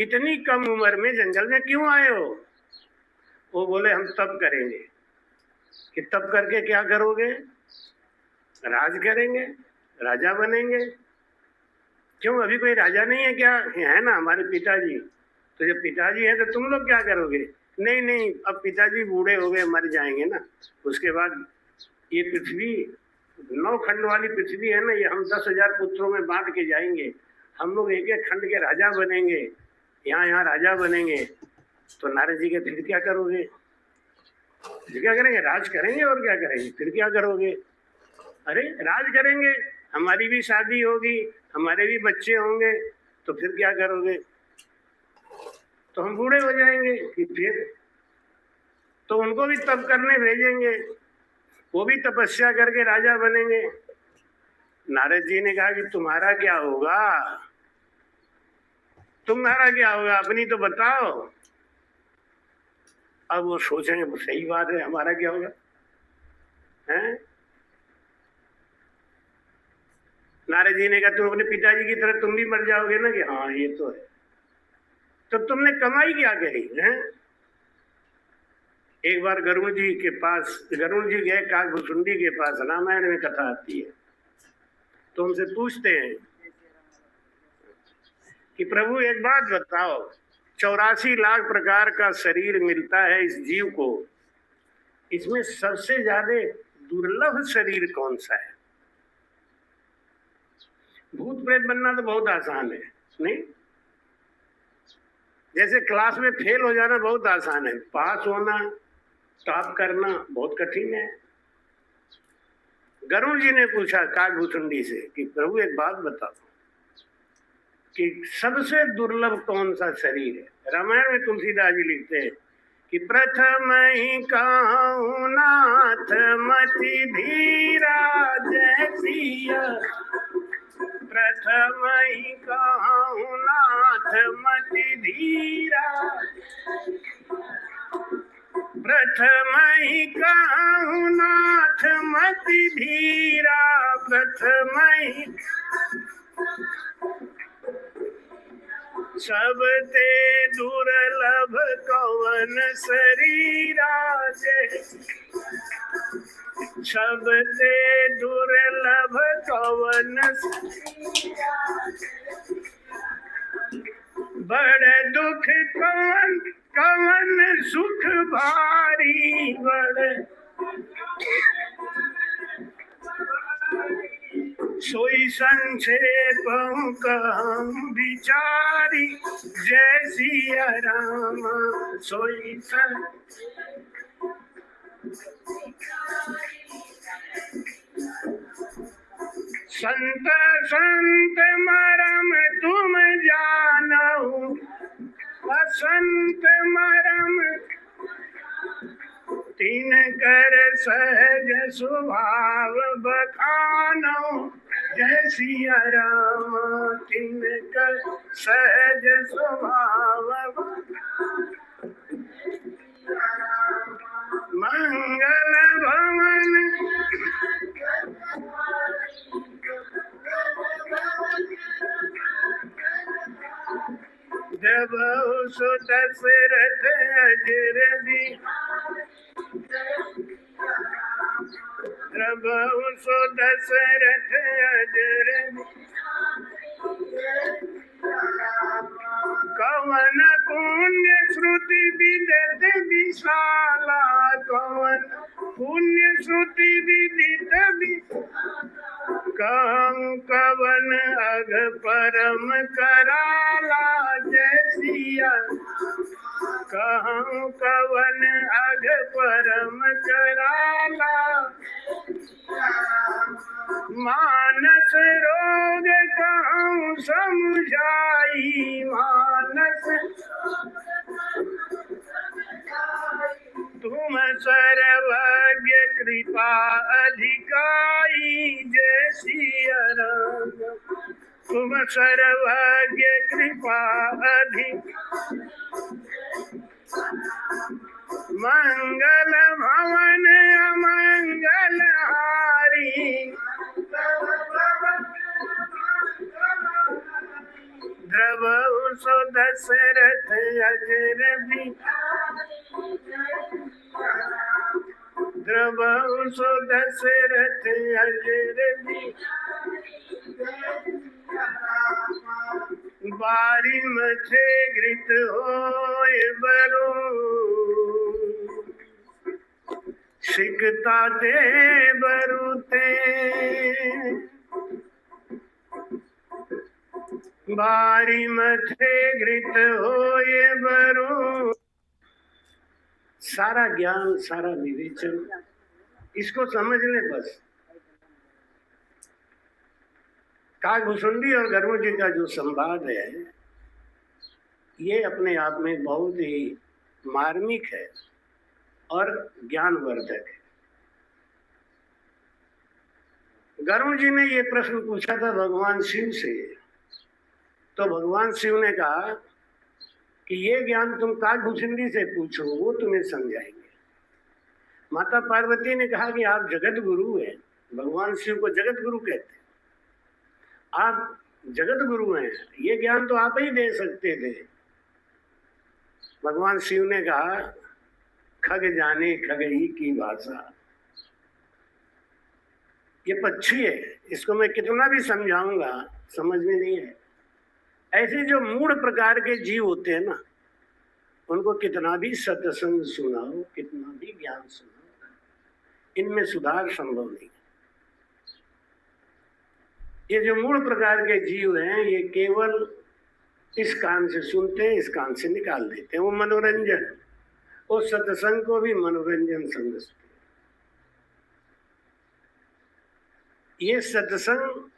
इतनी कम उम्र में जंगल में क्यों आए हो? वो बोले हम तप करेंगे। कि तप करके क्या करोगे? राज करेंगे, राजा बनेंगे। क्यों, अभी कोई राजा नहीं है क्या? है ना, हमारे पिताजी। तो जब पिताजी है तो तुम लोग क्या करोगे? नहीं नहीं, अब पिताजी बूढ़े हो गए, मर जाएंगे ना, उसके बाद ये पृथ्वी 9 खंड वाली पृथ्वी है ना, ये हम 10,000 पुत्रों में बांट के जाएंगे। हम लोग एक एक खंड के राजा बनेंगे, यहाँ राजा बनेंगे। तो नारद जी के फिर क्या करोगे? फिर क्या करेंगे? राज करेंगे, और क्या करेंगे? फिर क्या करोगे? अरे राज करेंगे, हमारी भी शादी होगी, हमारे भी बच्चे होंगे, तो फिर क्या करोगे? तो हम बूढ़े हो जाएंगे कि फिर तो उनको भी तप करने भेजेंगे, वो भी तपस्या करके राजा बनेंगे। नारद जी ने कहा कि तुम्हारा क्या होगा? तुम्हारा क्या होगा, अपनी तो बताओ। अब वो सोचेंगे सही बात है, हमारा क्या होगा? हैं? नारद जी ने कहा तुम अपने पिताजी की तरह तुम भी मर जाओगे ना? कि हाँ ये तो है। तो तुमने कमाई क्या करी है? एक बार गरुड़ जी के पास, गरुड़ जी गए काकभुसुंडी के पास, रामायण में कथा आती है। तो उनसे पूछते हैं कि प्रभु एक बात बताओ, 84 लाख प्रकार का शरीर मिलता है इस जीव को, इसमें सबसे ज्यादा दुर्लभ शरीर कौन सा है? भूत प्रेत बनना तो बहुत आसान है, नहीं? जैसे क्लास में फेल हो जाना बहुत आसान है, पास होना, टॉप करना बहुत कठिन है। गरुड़ जी ने पूछा काकभुसुंडी से कि प्रभु एक बात बताओ कि सबसे दुर्लभ कौन सा शरीर है? रामायण में तुलसीदास जी लिखते हैं कि प्रथम ही कहूँ नाथ मति धीरा जैसिया, प्रथम ही कहूँ नाथ मति धीरा, प्रथम ही कहूँ नाथ मति धीरा, प्रथम ही सबते दुर्लभ कवन शरीरा जय, सबते दुर्लभ कवन बड़ दुख कवन कवन सुख भारी, बड़ सोई संक्षेप कहूँ विचारी, जय सिया राम सोई संत संत मरम तुम जानऊ, असंत मरम तीन कर सहज स्वभाव बखानो, जय सिया राम तीन कर सहज स्वभाव, मंगल भवन जब सो दशरथ अजर दी, जब सो दशरथ अजर कवन पुण्य श्रुति विदित विशाला, कवन पुण्य श्रुति विदित कहूँ कवन अघ परम कराला, जय सिया कहूँ कवन अघ परम कराला, मानस रोग कहूँ समझाई, मानस तुम सर्वज्ञ कृपा अधिकाई, जय सिया राम तुम सर्वज्ञ कृपा अधिकाई, मंगल भवन अमंगल हारी, द्रव सो दशरथ अजर भी द्रवहु सो दशरथ अजर भी बारी मथे घृत होय बरो सिकता दे बरुते बारी मथे घृत होय बरो। सारा ज्ञान सारा विवेचन इसको समझ ले बस। काकभूषुंडी और गर्वजी का जो संवाद है ये अपने आप में बहुत ही मार्मिक है और ज्ञानवर्धक है। गर्वजी ने ये प्रश्न पूछा था भगवान शिव से, तो भगवान शिव ने कहा कि ये ज्ञान तुम काकभूषुंडी से पूछो, वो तुम्हें समझाएंगे। माता पार्वती ने कहा कि आप जगत गुरु हैं, भगवान शिव को जगत गुरु कहते हैं, आप जगत गुरु हैं, ये ज्ञान तो आप ही दे सकते थे। भगवान शिव ने कहा खग जाने खगई की भाषा। ये पक्षी है, इसको मैं कितना भी समझाऊंगा समझ में नहीं है। ऐसे जो मूढ़ प्रकार के जीव होते हैं ना, उनको कितना भी सत्संग सुनाओ, कितना भी ज्ञान सुनाओ, इनमें सुधार संभव नहीं। ये जो मूल प्रकार के जीव हैं ये केवल इस कान से सुनते हैं, इस कान से निकाल देते हैं। वो मनोरंजन, वो सत्संग को भी मनोरंजन समझते हैं। ये सत्संग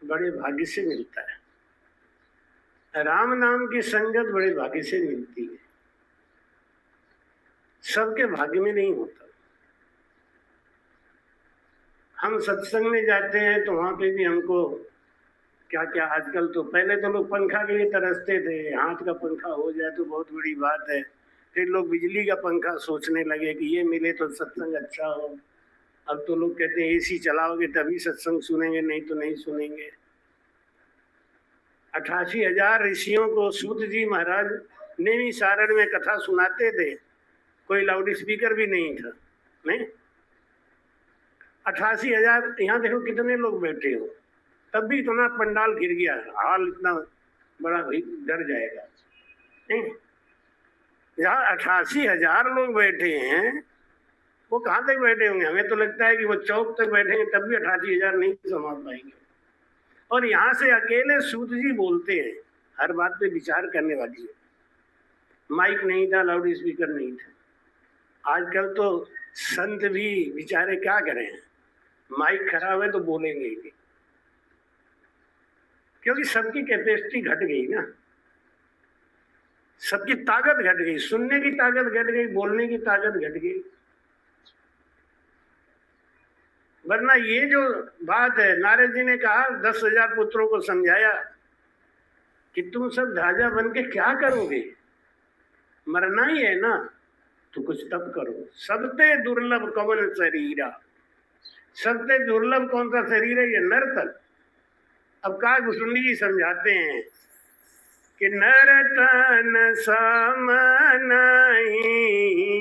बड़े भाग्य से मिलता है, राम नाम की संगत बड़े भाग्य से मिलती है, सबके भाग्य में नहीं होता। हम सत्संग में जाते हैं तो वहां पे भी हमको क्या क्या, आजकल तो पहले तो लोग पंखा के लिए तरसते थे, हाथ का पंखा हो जाए तो बहुत बड़ी बात है। फिर लोग बिजली का पंखा सोचने लगे कि ये मिले तो सत्संग अच्छा हो। अब तो लोग कहते हैं एसी चलाओगे तभी सत्संग सुनेंगे, नहीं तो नहीं सुनेंगे। 88,000 ऋषियों को सूत जी महाराज नेमी सारण में कथा सुनाते थे, कोई लाउड स्पीकर भी नहीं था। नहीं 88,000, यहाँ देखो कितने लोग बैठे हो, तब भी इतना पंडाल गिर गया, हाल इतना बड़ा डर जाएगा। यहाँ 88,000 लोग बैठे हैं, वो कहाँ तक बैठे होंगे? हमें तो लगता है कि वो चौक तक बैठेंगे तब भी 88,000 नहीं संभाल पाएंगे। और यहाँ से अकेले सूत जी बोलते हैं, हर बात पे विचार करने वाली है। माइक नहीं था, लाउड स्पीकर नहीं था। आजकल तो संत भी बेचारे क्या करें, माइक खराब है तो बोलेंगे ही नहीं, क्योंकि सबकी कैपेसिटी घट गई ना, सबकी ताकत घट गई, सुनने की ताकत घट गई, बोलने की ताकत घट गई। वरना ये जो बात है, नारद जी ने कहा 10,000 पुत्रों को समझाया कि तुम सब राजा बन के क्या करोगे, मरना ही है ना, तो कुछ तब करो। सबसे दुर्लभ कवन शरीरा, सबसे दुर्लभ कौन सा शरीर है? ये नर्तन। अब काकभूषुंडी जी समझाते हैं कि नर्तन सम नहीं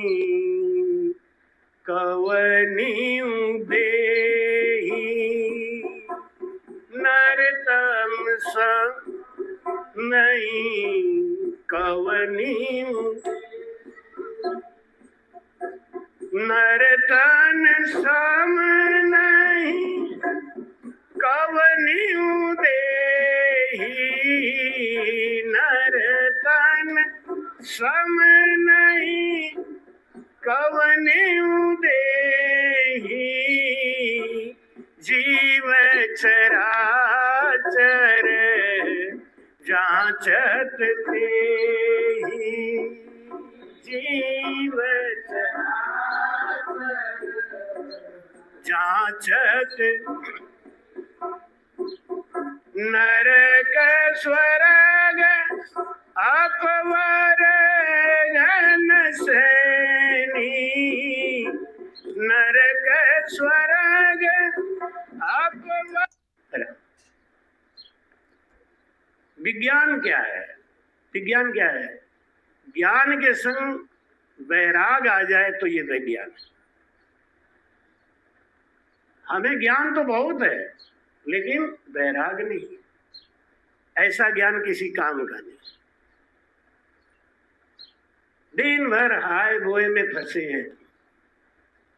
कवनी देहि, नर्तन सम नहीं कवनी, नर्तन सम नहीं कवनी देहि, नर्तन सम नहीं कवनी देहि, जीव चराचर जांचत तेहि, जीव जांचत नरक स्वर्ग अपवर घन सैनी, नरक स्वर्ग अपवर। विज्ञान क्या है? विज्ञान क्या है? ज्ञान के संग वैराग आ जाए तो ये विज्ञान है। हमें ज्ञान तो बहुत है लेकिन वैराग नहीं, ऐसा ज्ञान किसी काम का नहीं। दिन भर हाय बोए में फंसे हैं,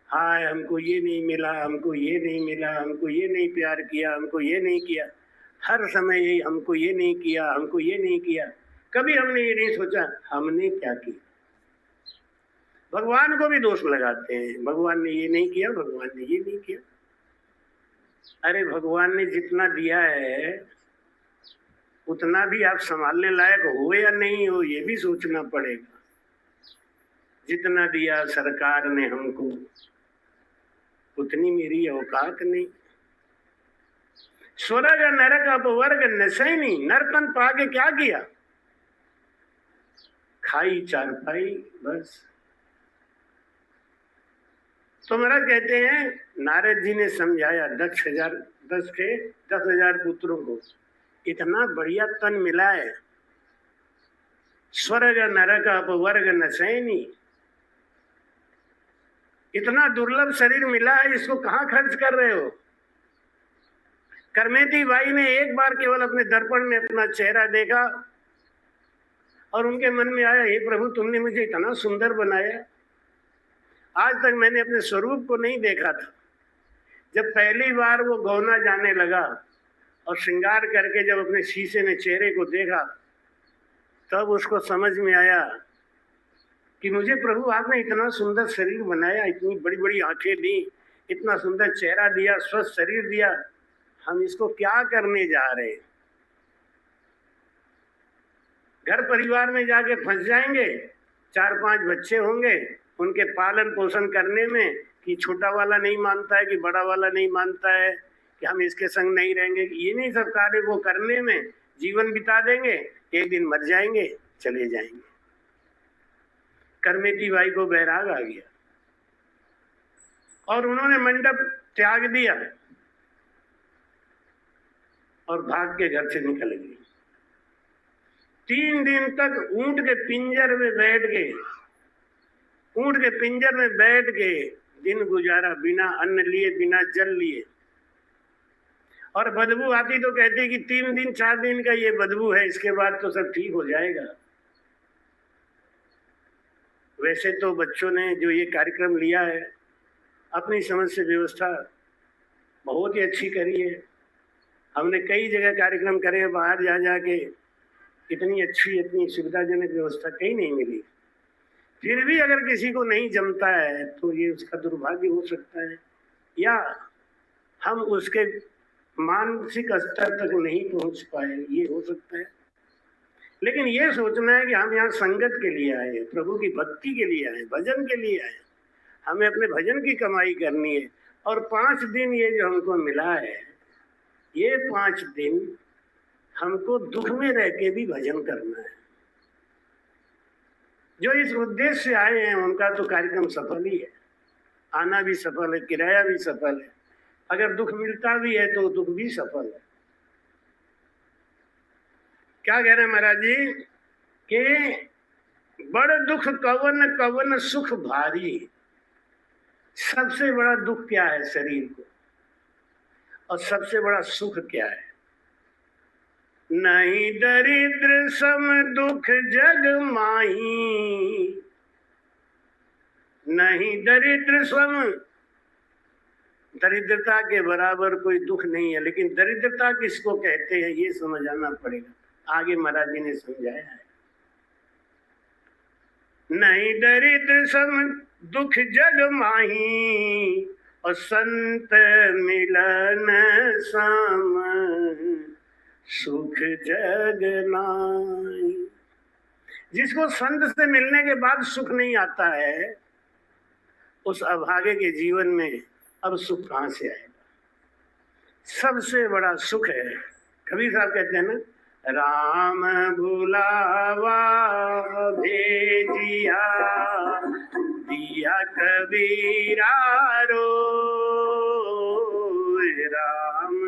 हाय हमको ये नहीं मिला, हमको ये नहीं मिला, हमको ये नहीं प्यार किया, हमको ये नहीं किया, हर समय यही हमको ये नहीं किया, हमको ये नहीं किया। कभी हमने ये नहीं सोचा हमने क्या किया। भगवान को भी दोष लगाते हैं, भगवान ने ये नहीं किया, भगवान ने ये नहीं किया। अरे भगवान ने जितना दिया है उतना भी आप संभालने लायक हो या नहीं हो ये भी सोचना पड़ेगा। जितना दिया सरकार ने हमको उतनी मेरी औकात नहीं। स्वर्ग नरक अपवर्ग नशैनी, नरकन पाके क्या किया, खाई चारपाई बस। तो महाराज कहते हैं नारद जी ने समझाया 10,000 पुत्रों को, इतना बढ़िया तन मिला है, स्वर्ग नरक अपवर्ग नशैनी, इतना दुर्लभ शरीर मिला है, इसको कहाँ खर्च कर रहे हो। करमेती बाई ने एक बार केवल अपने दर्पण में अपना चेहरा देखा और उनके मन में आया, हे प्रभु तुमने मुझे इतना सुंदर बनाया, आज तक मैंने अपने स्वरूप को नहीं देखा था। जब पहली बार वो गौना जाने लगा और श्रृंगार करके जब अपने शीशे में चेहरे को देखा तब उसको समझ में आया कि मुझे प्रभु आपने इतना सुंदर शरीर बनाया, इतनी बड़ी बड़ी आंखें दी, इतना सुंदर चेहरा दिया, स्वस्थ शरीर दिया, हम इसको क्या करने जा रहे हैं। घर परिवार में जाके फंस जाएंगे, 4-5 बच्चे होंगे, उनके पालन पोषण करने में कि छोटा वाला नहीं मानता है कि बड़ा वाला नहीं मानता है कि हम इसके संग नहीं रहेंगे, ये नहीं सब कार्य को करने में जीवन बिता देंगे, एक दिन मर जाएंगे, चले जाएंगे। करमेती बाई को बैराग आ गया और उन्होंने मंडप त्याग दिया और भाग के घर से निकल गई। 3 दिन तक ऊंट के पिंजर में बैठ के दिन गुजारा, बिना अन्न लिए, बिना जल लिए। और बदबू आती तो कहती कि 3 दिन 4 दिन का ये बदबू है, इसके बाद तो सब ठीक हो जाएगा। वैसे तो बच्चों ने जो ये कार्यक्रम लिया है अपनी समझ से व्यवस्था बहुत ही अच्छी करी है। हमने कई जगह कार्यक्रम करे, बाहर जा जाके इतनी अच्छी, इतनी सुविधाजनक व्यवस्था कहीं नहीं मिली। फिर भी अगर किसी को नहीं जमता है तो ये उसका दुर्भाग्य हो सकता है, या हम उसके मानसिक स्तर तक नहीं पहुंच पाए, ये हो सकता है। लेकिन ये सोचना है कि हम यहाँ संगत के लिए आए, प्रभु की भक्ति के लिए आए, भजन के लिए आए, हमें अपने भजन की कमाई करनी है। और 5 दिन ये जो हमको मिला है, ये 5 दिन हमको दुख में रह के भी भजन करना है। जो इस उद्देश्य से आए हैं उनका तो कार्यक्रम सफल ही है, आना भी सफल है, किराया भी सफल है, अगर दुख मिलता भी है तो दुख भी सफल है। क्या कह रहे हैं महाराज जी कि बड़ दुख कवन कवन सुख भारी। सबसे बड़ा दुख क्या है शरीर को, और सबसे बड़ा सुख क्या है। नहीं दरिद्र सम दुख जग माही, नहीं दरिद्र सम, दरिद्रता के बराबर कोई दुख नहीं है। लेकिन दरिद्रता किसको कहते हैं ये समझाना पड़ेगा, आगे महाराज जी ने समझाया है। नहीं दरिद्र सम दुख जग माही, और संत मिलन सम सुख जग नाई। जिसको संत से मिलने के बाद सुख नहीं आता है, उस अभागे के जीवन में अब सुख कहाँ से आएगा। सबसे बड़ा सुख है, कबीर साहब कहते हैं ना, राम बुलावा भेजिया दिया कबीरा रो, राम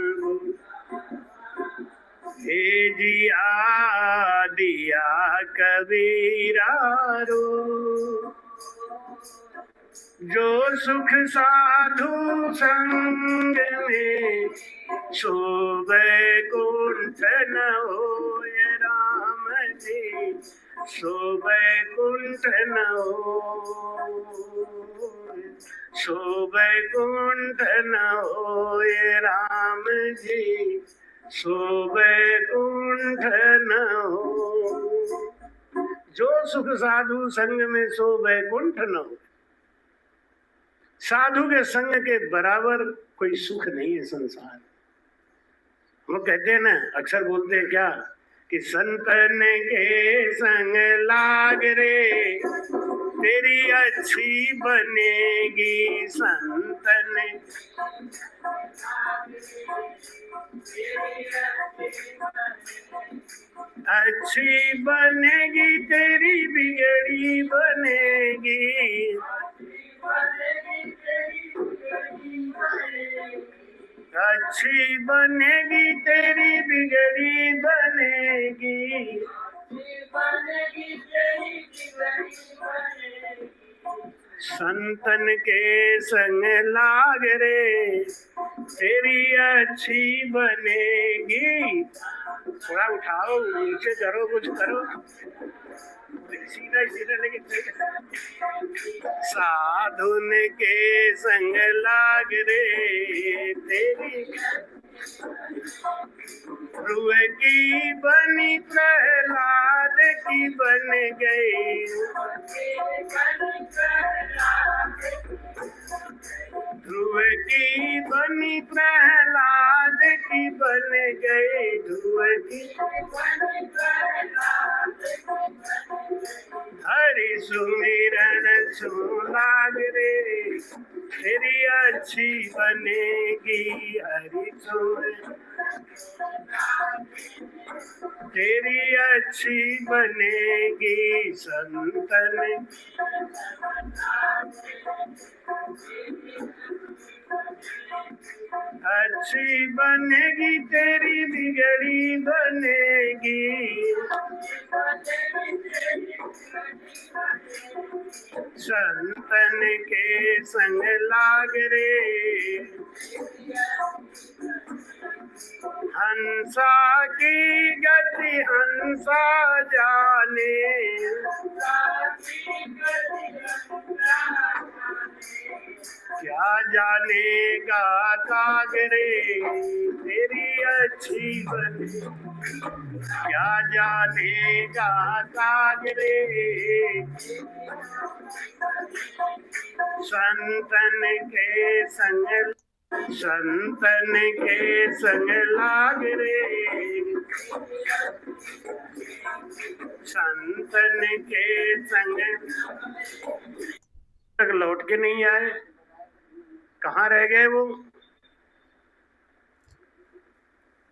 भेजिया दिया कबीरा रो। जो सुख साधु संग में सो वैकुंठ न होय राम जी, सो वैकुंठ न होय, सो वैकुंठ न होय राम जी, सो वैकुंठ न हो। जो सुख साधु संग में सो वैकुंठ न हो। साधु के संग के बराबर कोई सुख नहीं है संसार। वो कहते हैं ना, अक्सर बोलते हैं क्या कि संतन के संग लाग रे तेरी अच्छी बनेगी, संतन अच्छी बनेगी तेरी बिगड़ी बनेगी, अच्छी बनेगी तेरी बिगड़ी बनेगी, संतन के संग लाग रे तेरी अच्छी बनेगी। थोड़ा उठाओ, नीचे करो, कुछ करो, सीधा सीधा लेकिन साधुन के संग लाग रे तेरी ध्रुव की बनी प्रहलाद की बन गई, ध्रुव की बनी प्रहलाद की बन गई, ध्रुव की हरि सुमिरन सुलाग रे तेरी अच्छी बनेगी, हरि सुमिरन तेरी अच्छी बनेगी, संतन अच्छी बनेगी तेरी बिगड़ी बनेगी, संतन के संग लाग रे हंसा की गति हंसा जाने, क्या जानेगा तागरे तेरी अच्छी बने, क्या जानेगा तागरे संतन के संग, संतन के संग लाग रे, संतन के संग तक लौट के नहीं आए, कहाँ रह गए वो?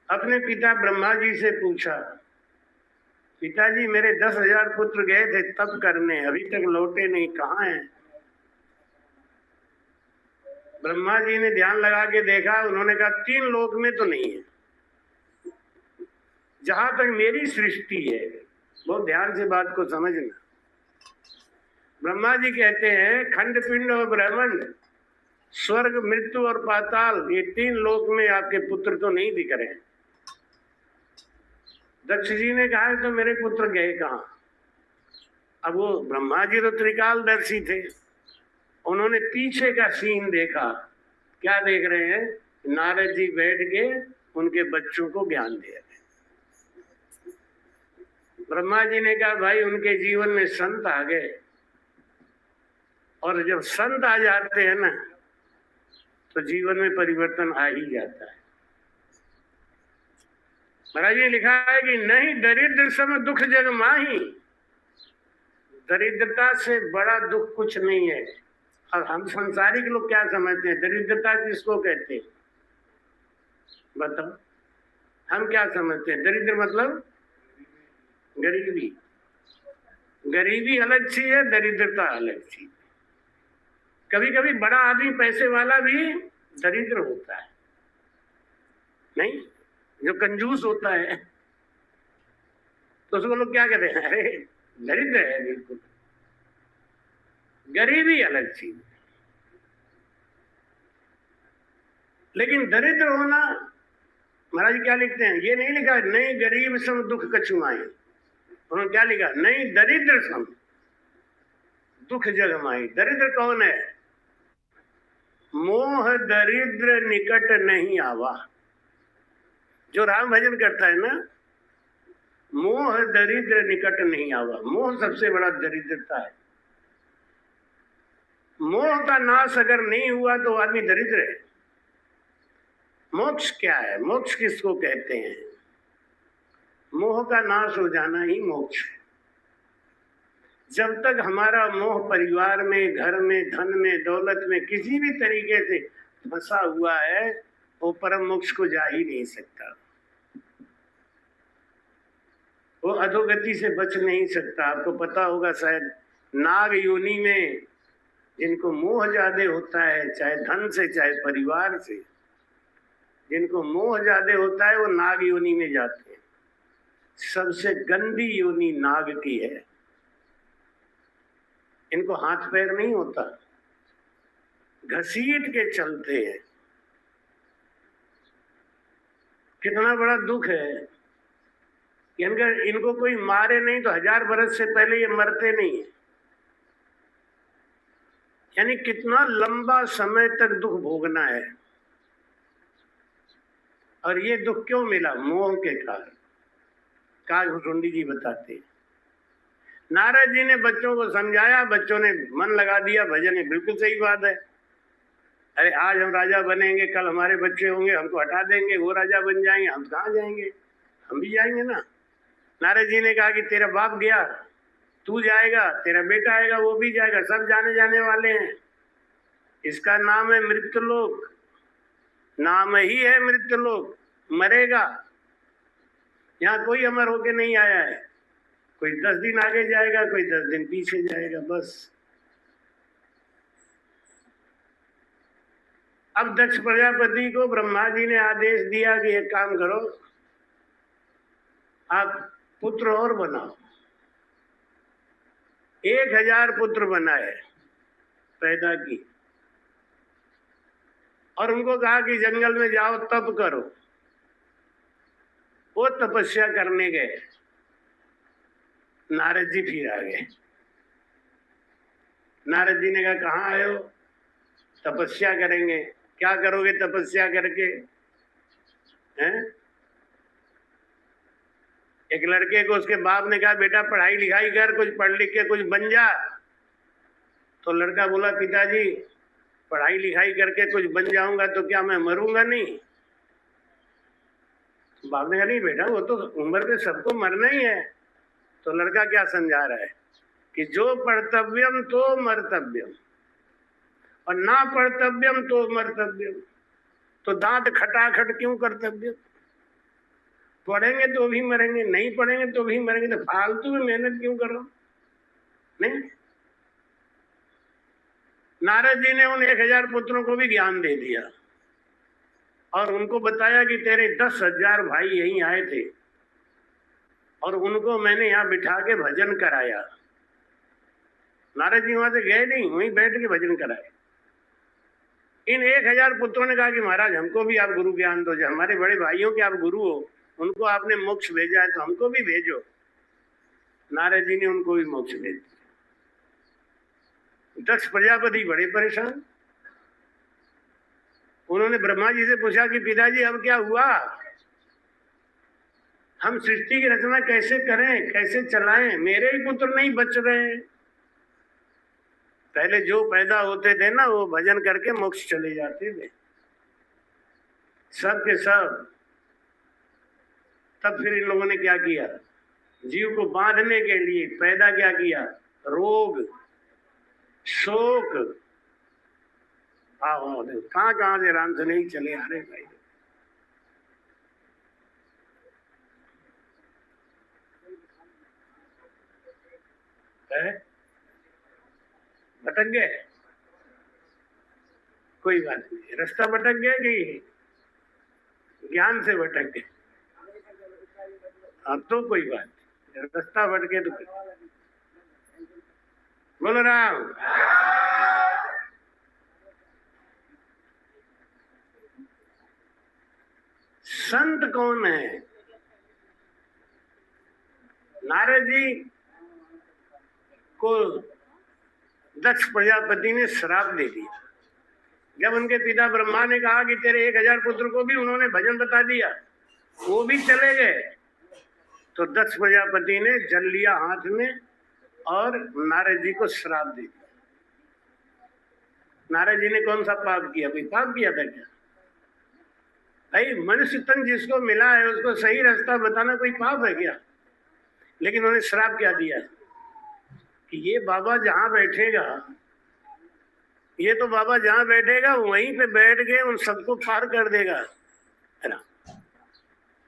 अपने पिता ब्रह्मा जी से पूछा, पिताजी मेरे 10,000 पुत्र गए थे तप करने, अभी तक लौटे नहीं, कहाँ हैं? ब्रह्मा जी ने ध्यान लगा के देखा, उन्होंने कहा 3 लोक में तो नहीं है, जहां तक मेरी सृष्टि है। बहुत ध्यान से बात को समझना। ब्रह्मा जी कहते हैं खंड पिंड और ब्रह्मांड, स्वर्ग, मृत्यु और पाताल, ये 3 लोक में आपके पुत्र तो नहीं दिख रहे। दक्ष जी ने कहा तो मेरे पुत्र गए कहाँ? अब वो ब्रह्मा जी तो त्रिकालदर्शी थे, उन्होंने पीछे का सीन देखा। क्या देख रहे हैं? नारद जी बैठ के उनके बच्चों को ज्ञान दे रहे। ब्रह्मा जी ने कहा भाई उनके जीवन में संत आ गए, और जब संत आ जाते हैं ना तो जीवन में परिवर्तन आ ही जाता है। महाराज जी लिखा है कि नहीं दरिद्र सम दुख जग माही, दरिद्रता से बड़ा दुख कुछ नहीं है। अब हम संसारिक लोग क्या समझते हैं दरिद्रता किसको कहते हैं? बताओ, हम क्या समझते हैं? दरिद्र मतलब गरीबी। गरीबी अलग चीज है, दरिद्रता अलग चीज। कभी कभी बड़ा आदमी पैसे वाला भी दरिद्र होता है, नहीं? जो कंजूस होता है तो उसको लोग क्या कहते हैं? अरे दरिद्र है बिल्कुल। गरीबी अलग चीज, लेकिन दरिद्र होना, महाराज क्या लिखते हैं, ये नहीं लिखा नहीं गरीब सम दुख कछुमाई, उन्होंने क्या लिखा, नहीं दरिद्र सम दुख जगमाई। दरिद्र कौन है? मोह दरिद्र निकट नहीं आवा। जो राम भजन करता है ना, मोह दरिद्र निकट नहीं आवा। मोह सबसे बड़ा दरिद्रता है। मोह का नाश अगर नहीं हुआ तो आदमी दरिद्र है। मोक्ष क्या है? मोक्ष किसको कहते हैं? मोह का नाश हो जाना ही मोक्ष है। जब तक हमारा मोह परिवार में, घर में, धन में, दौलत में किसी भी तरीके से फंसा हुआ है, वो परम मोक्ष को जा ही नहीं सकता। वो अधोगति से बच नहीं सकता। आपको पता होगा शायद, नाग योनि में जिनको मोह ज्यादा होता है, चाहे धन से चाहे परिवार से, जिनको मोह ज्यादा होता है वो नाग योनि में जाते हैं। सबसे गंदी योनि नाग की है। इनको हाथ पैर नहीं होता, घसीट के चलते हैं। कितना बड़ा दुख है। इनको कोई मारे नहीं तो 1000 बरस से पहले ये मरते नहीं है। यानी कितना लंबा समय तक दुख भोगना है। और ये दुख क्यों मिला? मोह के कारण। कागभूषुंडी जी बताते हैं, नारद जी ने बच्चों को समझाया, बच्चों ने मन लगा दिया भजन में। बिल्कुल सही बात है। अरे आज हम राजा बनेंगे, कल हमारे बच्चे होंगे, हमको हटा देंगे, वो राजा बन जाएंगे, हम कहाँ जाएंगे? हम भी जाएंगे ना। नारद जी ने कहा कि तेरा बाप गया, तू जाएगा, तेरा बेटा आएगा, वो भी जाएगा, सब जाने जाने वाले हैं। इसका नाम है मृत्युलोक। नाम ही है मृत्युलोक। मरेगा। यहाँ कोई अमर होके नहीं आया है। कोई 10 दिन आगे जाएगा, कोई 10 दिन पीछे जाएगा, बस। अब दक्ष प्रजापति को ब्रह्मा जी ने आदेश दिया कि एक काम करो, आप पुत्र और बनाओ। 1000 पुत्र बनाए, पैदा की, और उनको कहा कि जंगल में जाओ, तप करो। वो तपस्या करने गए। नारद जी फिर आ गए। नारद जी ने कहा कहाँ आए हो? तपस्या करेंगे। क्या करोगे तपस्या करके? हैं? एक लड़के को उसके बाप ने कहा बेटा पढ़ाई लिखाई कर, कुछ पढ़ लिख के कुछ बन जा। तो लड़का बोला पिताजी पढ़ाई लिखाई करके कुछ बन जाऊंगा तो क्या मैं मरूंगा नहीं? बाप ने कहा नहीं बेटा, वो तो उम्र पे सबको मरना ही है। तो लड़का क्या समझा रहा है कि जो पढ़तव्यम तो मर्तव्यम और ना पढ़तव्यम तो मर्तव्यम। तो दांत खटाखट क्यों कर्तव्य? पढ़ेंगे तो भी मरेंगे, नहीं पढ़ेंगे तो भी मरेंगे, तो फालतू में मेहनत क्यों करो? नहीं। नारद जी ने उन 1000 पुत्रों को भी ज्ञान दे दिया और उनको बताया कि तेरे 10,000 भाई यहीं आए थे और उनको मैंने यहाँ बिठा के भजन कराया। नारद जी वहां से गए नहीं, वहीं बैठ के भजन कराए। इन 1000 पुत्रों ने कहा कि महाराज हमको भी आप गुरु ज्ञान दो, जो हमारे बड़े भाइयों के आप गुरु हो, उनको आपने मोक्ष भेजा है तो हमको भी भेजो। नारद जी ने उनको भी मोक्ष भेज दिया। दक्ष प्रजापति बड़े परेशान। उन्होंने ब्रह्मा जी से पूछा कि पिताजी अब क्या हुआ? हम सृष्टि की रचना कैसे करें, कैसे चलाएं? मेरे ही पुत्र नहीं बच रहे। पहले जो पैदा होते थे ना, वो भजन करके मोक्ष चले जाते थे, सब के सब। तब फिर इन लोगों ने क्या किया? जीव को बांधने के लिए पैदा क्या किया? रोग, शोक। कहाँ कहाँ से राम से नहीं चले आ रहे भाई। भटक गए? कोई बात नहीं, रास्ता भटक गए कि ज्ञान से भटक गए? हाँ तो कोई बात नहीं, रास्ता भटके तो बोलो राम। संत कौन है? नारद जी को दक्ष प्रजापति ने श्राप दे दिया। जब उनके पिता ब्रह्मा ने कहा कि तेरे 1000 पुत्र को भी उन्होंने भजन बता दिया, वो भी चले गए, तो दक्ष प्रजापति ने जल लिया हाथ में और नारद जी को श्राप दे दिया। नारद जी ने कौन सा पाप किया? कोई पाप किया था क्या? भाई मनुष्य तन जिसको मिला है उसको सही रास्ता बताना कोई पाप है क्या? लेकिन उन्होंने श्राप क्या दिया कि ये बाबा जहां बैठेगा, ये तो बाबा जहां बैठेगा वहीं पे बैठ के उन सबको पार कर देगा, है ना?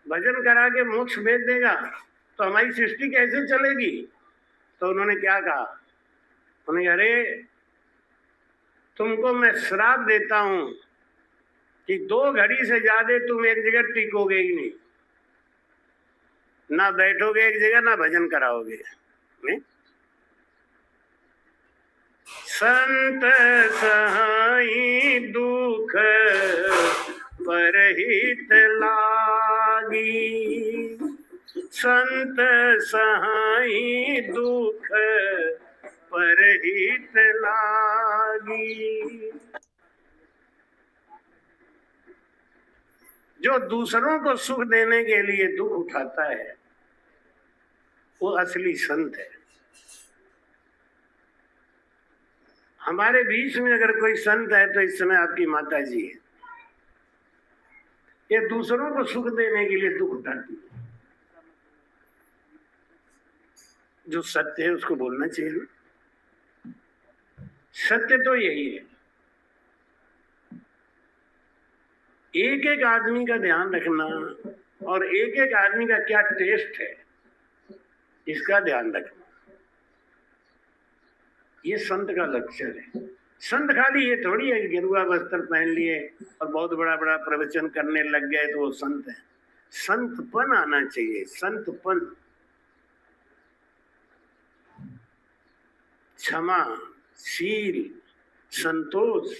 भजन करा के मोक्ष भेज देगा, तो हमारी सृष्टि कैसे चलेगी? तो उन्होंने क्या कहा? उन्होंने, अरे तुमको मैं श्राप देता हूं कि 2 घड़ी से ज्यादा तुम एक जगह टिकोगे ही नहीं, ना बैठोगे एक जगह, ना भजन कराओगे। नहीं? संत सहाई दुख परहित लागी, संत सहाई दुख परहित लागी। जो दूसरों को सुख देने के लिए दुख उठाता है वो असली संत है। हमारे बीच में अगर कोई संत है तो इस समय आपकी माता जी है। ये दूसरों को सुख देने के लिए दुख उठाती है। जो सत्य है उसको बोलना चाहिए। सत्य तो यही है। एक एक आदमी का ध्यान रखना और एक एक आदमी का क्या टेस्ट है इसका ध्यान रखना, ये संत का लक्षण है। संत खाली ये थोड़ी है कि गेरुआ वस्त्र पहन लिए और बहुत बड़ा बड़ा प्रवचन करने लग गए तो वो संत है। संतपन आना चाहिए, संतपन, क्षमा, शील, संतोष।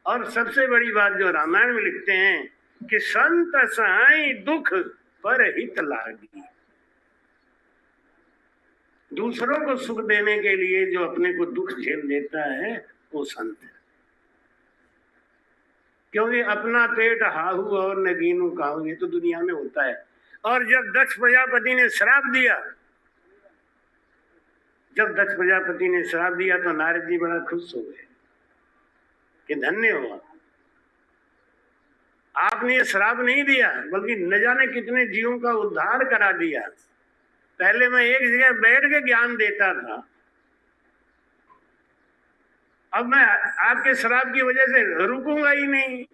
और सबसे बड़ी बात जो रामायण में लिखते हैं कि संत सहाय दुख पर हित लागी। दूसरों को सुख देने के लिए जो अपने को दुख झेल देता है वो संत है। क्योंकि अपना पेट हाहू और नगीनू काहू, ये तो दुनिया में होता है। और जब दक्ष प्रजापति ने श्राप दिया, जब दक्ष प्रजापति ने श्राप दिया तो नारद जी बड़ा खुश हो गए कि धन्य हुआ, आपने ये श्राप नहीं दिया बल्कि न जाने कितने जीवों का उद्धार करा दिया। पहले मैं एक जगह बैठ के ज्ञान देता था, अब मैं आपके श्राप की वजह से रुकूंगा ही नहीं।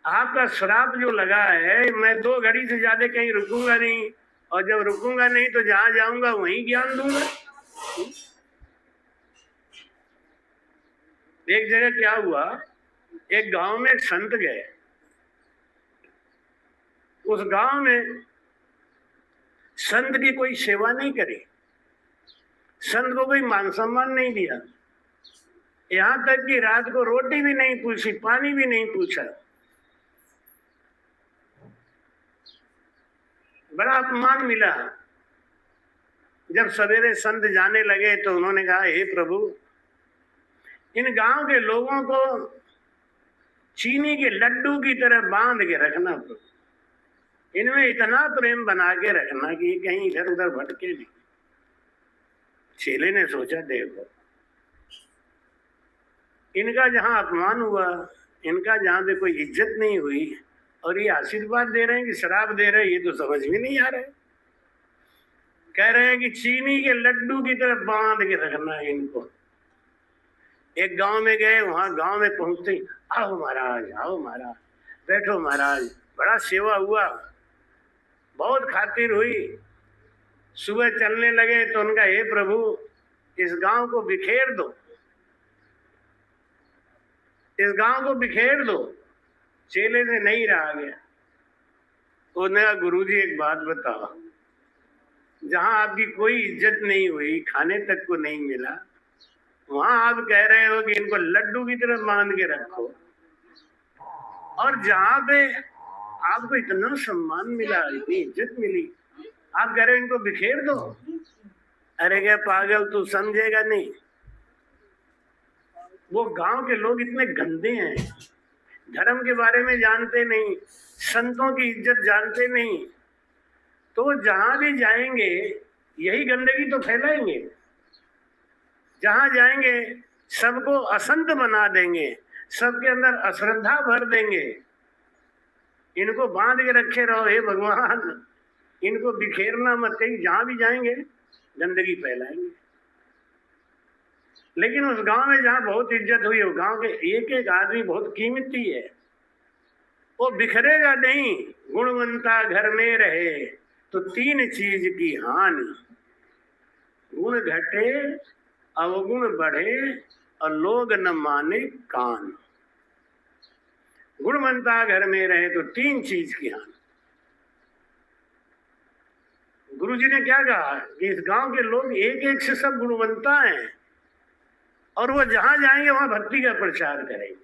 आपका श्राप जो लगा है, मैं 2 घड़ी से ज्यादा कहीं रुकूंगा नहीं, और जब रुकूंगा नहीं तो जहां जाऊंगा वहीं ज्ञान दूंगा। एक जगह क्या हुआ, एक गांव में एक संत गए। उस गांव में संत की कोई सेवा नहीं करी, संत को कोई मान सम्मान नहीं दिया, यहां तक कि रात को रोटी भी नहीं पूछी, पानी भी नहीं पूछा। बड़ा अपमान मिला। जब सवेरे संत जाने लगे तो उन्होंने कहा, हे प्रभु, इन गांव के लोगों को चीनी के लड्डू की तरह बांध के रखना, प्रभु इनमें इतना प्रेम बना के रखना कि कहीं इधर उधर भटके नहीं। चेले ने सोचा, देखो इनका जहां अपमान हुआ, इनका जहां पे कोई इज्जत नहीं हुई, और ये आशीर्वाद दे रहे हैं कि शराब दे रहे हैं, ये तो समझ में नहीं आ रहा है। कह रहे हैं कि चीनी के लड्डू की तरह बांध के रखना है इनको। एक गांव में गए, वहां गांव में पहुंचते, आओ महाराज, आओ महाराज, बैठो महाराज। बड़ा सेवा हुआ, बहुत खातिर हुई। सुबह चलने लगे तो उनका, हे प्रभु इस गांव को बिखेर दो, इस गांव को बिखेर दो। चेले से नहीं रहा गया, उन्होंने कहा गुरुजी एक बात बताओ, जहां आपकी कोई इज्जत नहीं हुई, खाने तक को नहीं मिला, वहां आप कह रहे हो कि इनको लड्डू की तरह मान के रखो, और जहां पे आपको इतना सम्मान मिला, इतनी इज्जत मिली, आप कह रहे हो इनको बिखेर दो। अरे क्या पागल, तू समझेगा नहीं। वो गांव के लोग इतने गंदे हैं, धर्म के बारे में जानते नहीं, संतों की इज्जत जानते नहीं, तो जहां भी जाएंगे यही गंदगी तो फैलाएंगे। जहां जाएंगे सबको असंत बना देंगे, सबके अंदर अश्रद्धा भर देंगे। इनको बांध के रखे रहो हे भगवान, इनको बिखेरना मत, कहीं जहां भी जाएंगे गंदगी फैलाएंगे। लेकिन उस गांव में जहां बहुत इज्जत हुई, वो गांव के एक एक आदमी बहुत कीमती है, वो बिखरेगा नहीं। गुणवंता घर में रहे तो 3 चीज की हानि, गुण घटे, अवगुण बढ़े, और लोग न माने कान। गुणवंता घर में रहे तो 3 चीज की हानि। गुरुजी ने क्या कहा कि इस गांव के लोग एक एक से सब गुणवंता हैं, और वो जहां जाएंगे वहां भक्ति का प्रचार करेंगे।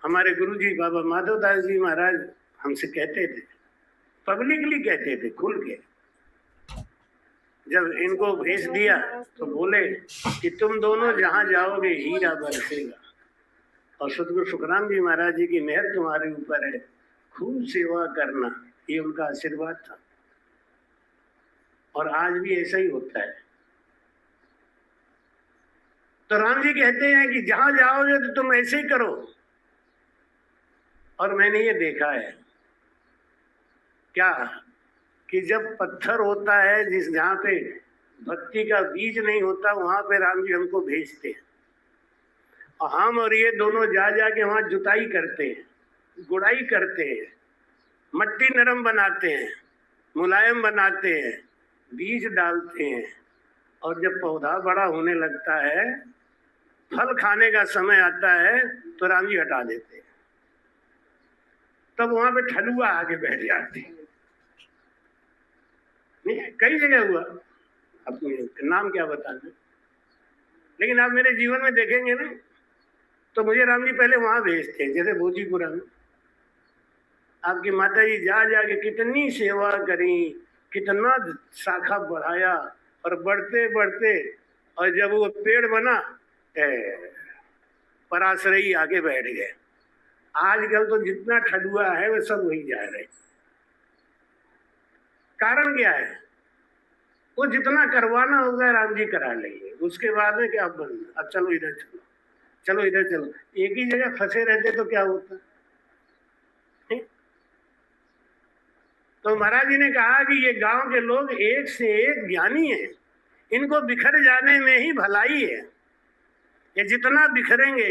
हमारे गुरुजी बाबा माधवदास जी महाराज हमसे कहते थे, पब्लिकली कहते थे, खुल के। जब इनको भेज दिया तो बोले कि तुम दोनों जहां जाओगे हीरा बरसेगा, और सतगुरु सुखराम जी महाराज जी की मेहर तुम्हारे ऊपर है, खूब सेवा करना, ये उनका आशीर्वाद था। और आज भी ऐसा ही होता है। तो राम जी कहते हैं कि जहां जाओगे तो तुम ऐसे ही करो। और मैंने ये देखा है क्या कि जब पत्थर होता है, जिस जहां पे भक्ति का बीज नहीं होता, वहां पे राम जी हमको भेजते हैं, और हम और ये दोनों जा जाके वहां जुताई करते हैं, गुड़ाई करते हैं, मट्टी नरम बनाते हैं, मुलायम बनाते हैं, बीज डालते हैं, और जब पौधा बड़ा होने लगता है, फल खाने का समय आता है, तो राम जी हटा देते हैं। तब वहां पे ठलुआ आके बैठ जाते हैं। नहीं, कई जगह हुआ, अपने नाम क्या बताना, लेकिन आप मेरे जीवन में देखेंगे ना, तो मुझे राम जी पहले वहां भेजते हैं। जैसे भोजीपुरा में आपकी माता जी जा जाके कितनी सेवा करी, कितना शाखा बढ़ाया, और बढ़ते बढ़ते, और जब वो पेड़ बना, पराश्रयी आके बैठ गए। आजकल तो जितना ठडुआ है वो सब वही जा रहे। कारण क्या है? वो जितना करवाना होगा राम जी करा लेंगे, उसके बाद में क्या बनना, अब चलो इधर चलो, चलो इधर चलो, एक ही जगह फंसे रहते तो क्या होता। तो महाराज जी ने कहा कि ये गांव के लोग एक से एक ज्ञानी हैं, इनको बिखर जाने में ही भलाई है। ये जितना बिखरेंगे,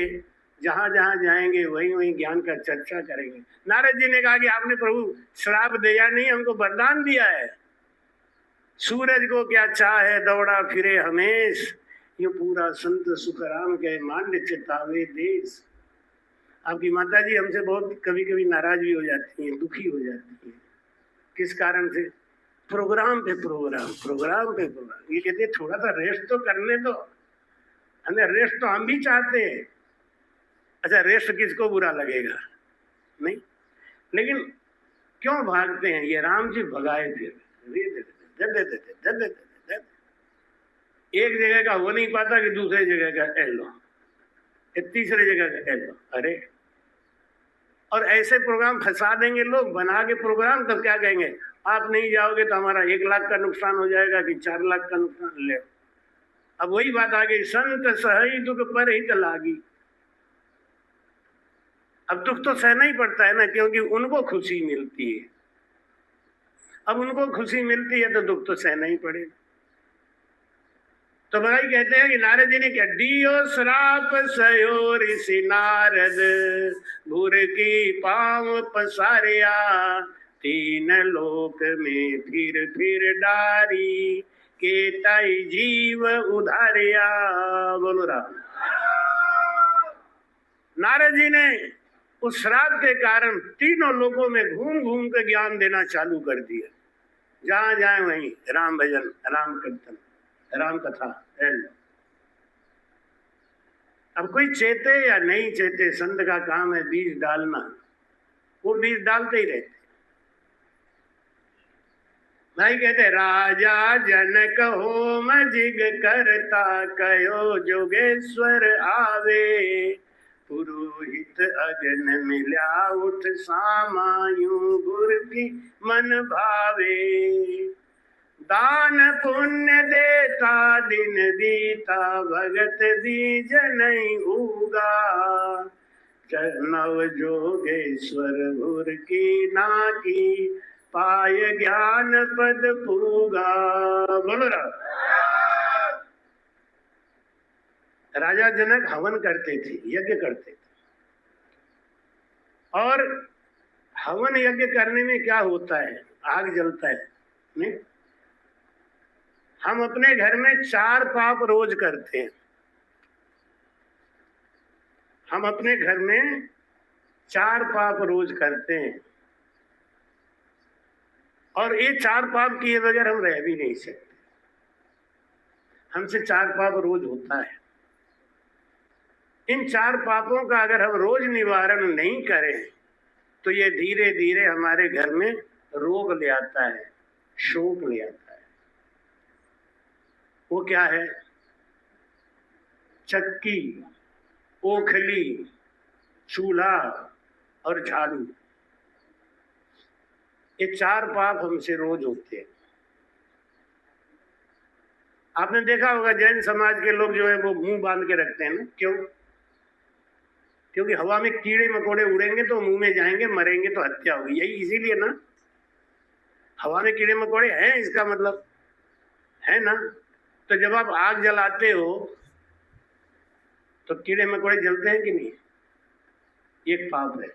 जहां जहां जाएंगे वहीं वहीं ज्ञान का चर्चा करेंगे। नारद जी ने कहा कि आपने प्रभु श्राप दिया नहीं, हमको वरदान दिया है। सूरज को क्या चाह है दौड़ा फिरे हमेश, ये पूरा संत सुखराम के मांड चितावे देश। आपकी माता जी हमसे बहुत कभी कभी नाराज भी हो जाती हैं, दुखी हो जाती हैं। किस कारण से? प्रोग्राम पे प्रोग्राम, प्रोग्राम पे प्रोग्राम। ये कहते थोड़ा सा रेस्ट तो करने दो, हमें रेस्ट तो हम भी चाहते हैं। अच्छा, रेस्ट किसको बुरा लगेगा? नहीं, लेकिन क्यों भागते हैं? ये राम जी भगाए फिर एक जगह का हो नहीं पाता कि दूसरे जगह का कह लो, तीसरे जगह का कह लो। अरे, और ऐसे प्रोग्राम फंसा देंगे लोग बना के प्रोग्राम, तब क्या कहेंगे, आप नहीं जाओगे तो हमारा 1 लाख का नुकसान हो जाएगा कि 4 लाख का नुकसान ले। अब वही बात आ गई, संत सही दुख पर ही लागी। अब दुख तो सहना ही पड़ता है ना, क्योंकि उनको खुशी मिलती है। अब उनको खुशी मिलती है तो दुख तो सहना ही पड़ेगा। तो भाई कहते हैं कि नारद जी ने क्या दियो श्राप सयो ऋषि नारद, भूर की पांव पसारिया, 3 लोक में फिर डारी, के ताई जीव उधारिया। बोलो राम। नारद जी ने उस श्राप के कारण तीनों लोगों में घूम घूम के ज्ञान देना चालू कर दिया। जहां जाए वहीं राम भजन, राम कीर्तन, राम कथा। अब कोई चेते या नहीं चेते, संत का काम है बीज डालना, वो बीज डालते ही रहते। भाई कहते राजा जनक हो मजिग करता, कयो जोगेश्वर आवे, पुरोहित अगन मिल्या उठ सामायु, गुर की मन भावे, दान पुण्य देता दिन बीता, भगत बीज नहीं उगा, नव जोगेश्वर गुर की नाकी, पाय ज्ञान पद पूगा। बोलो राजा जनक हवन करते थे, यज्ञ करते थे। और हवन यज्ञ करने में क्या होता है, आग जलता है नहीं? हम अपने घर में 4 पाप रोज करते हैं। हम अपने घर में 4 पाप रोज करते हैं, और ये 4 पाप किए बगैर हम रह भी नहीं सकते। हमसे 4 पाप रोज होता है। इन 4 पापों का अगर हम रोज निवारण नहीं करें तो ये धीरे धीरे हमारे घर में रोग ले आता है, शोक ले आता है। वो क्या है? चक्की, ओखली, चूल्हा और झाड़ू। ये 4 पाप हमसे रोज होते हैं। आपने देखा होगा जैन समाज के लोग जो है वो मुंह बांध के रखते हैं ना, क्यों? क्योंकि हवा में कीड़े मकोड़े उड़ेंगे तो मुंह में जाएंगे, मरेंगे तो हत्या होगी, यही इसीलिए ना। हवा में कीड़े मकोड़े हैं, इसका मतलब है ना। तो जब आप आग जलाते हो तो कीड़े मकोड़े जलते हैं कि नहीं? ये पाप है।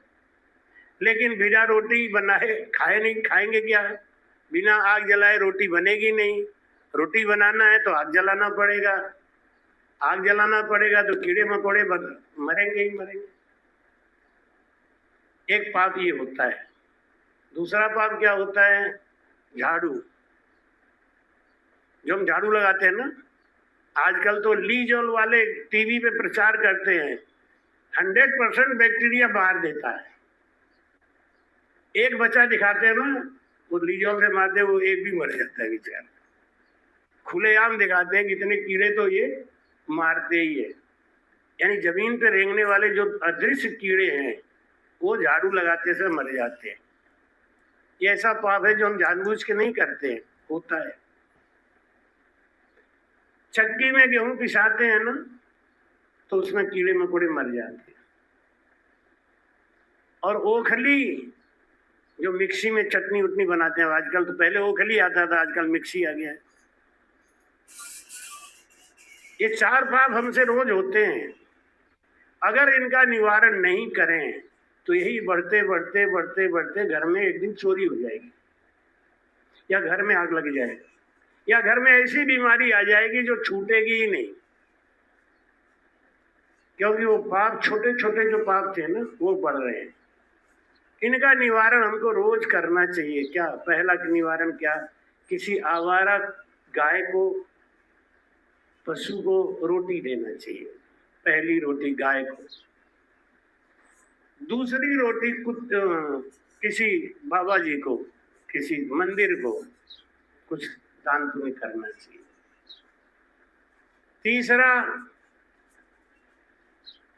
लेकिन बिना रोटी बनाए खाए नहीं, खाएंगे क्या? बिना आग जलाए रोटी बनेगी नहीं। रोटी बनाना है तो आग जलाना पड़ेगा, आग जलाना पड़ेगा तो कीड़े मकोड़े मरेंगे ही मरेंगे। एक पाप ये होता है। दूसरा पाप क्या होता है? झाड़ू। जो हम झाड़ू लगाते हैं ना, आजकल तो लीजॉल वाले टीवी पे प्रचार करते हैं 100% बैक्टीरिया बाहर देता है। एक बच्चा दिखाते हैं ना, वो लीजॉल से मारते, वो एक भी मर जाता है बेचारा। खुलेआम दिखाते हैं कितने कीड़े तो ये मारते ही है। यानी जमीन पे रेंगने वाले जो अदृश्य कीड़े हैं वो झाड़ू लगाते से मर जाते हैं। ये ऐसा पाप है जो हम जानबूझ के नहीं करते हैं, होता है। चक्की में गेहूं पिसाते हैं ना, तो उसमें कीड़े मकोड़े मर जाते हैं। और ओखली, जो मिक्सी में चटनी उटनी बनाते हैं आजकल, तो पहले ओखली आता था, आजकल मिक्सी आ गया है। ये 4 पाप हमसे रोज होते हैं। अगर इनका निवारण नहीं करें तो यही बढ़ते बढ़ते बढ़ते बढ़ते घर में एक दिन चोरी हो जाएगी, या घर में आग लग जाएगी, या घर में ऐसी बीमारी आ जाएगी जो छूटेगी ही नहीं। क्योंकि वो पाप, छोटे छोटे जो पाप थे ना, वो बढ़ रहे हैं। इनका निवारण हमको रोज करना चाहिए। क्या? पहला निवारण क्या? किसी आवारा गाय को, पशु को रोटी देना चाहिए। पहली रोटी गाय को, दूसरी रोटी किसी बाबा जी को, किसी मंदिर को कुछ दान पुण्य करना चाहिए। तीसरा,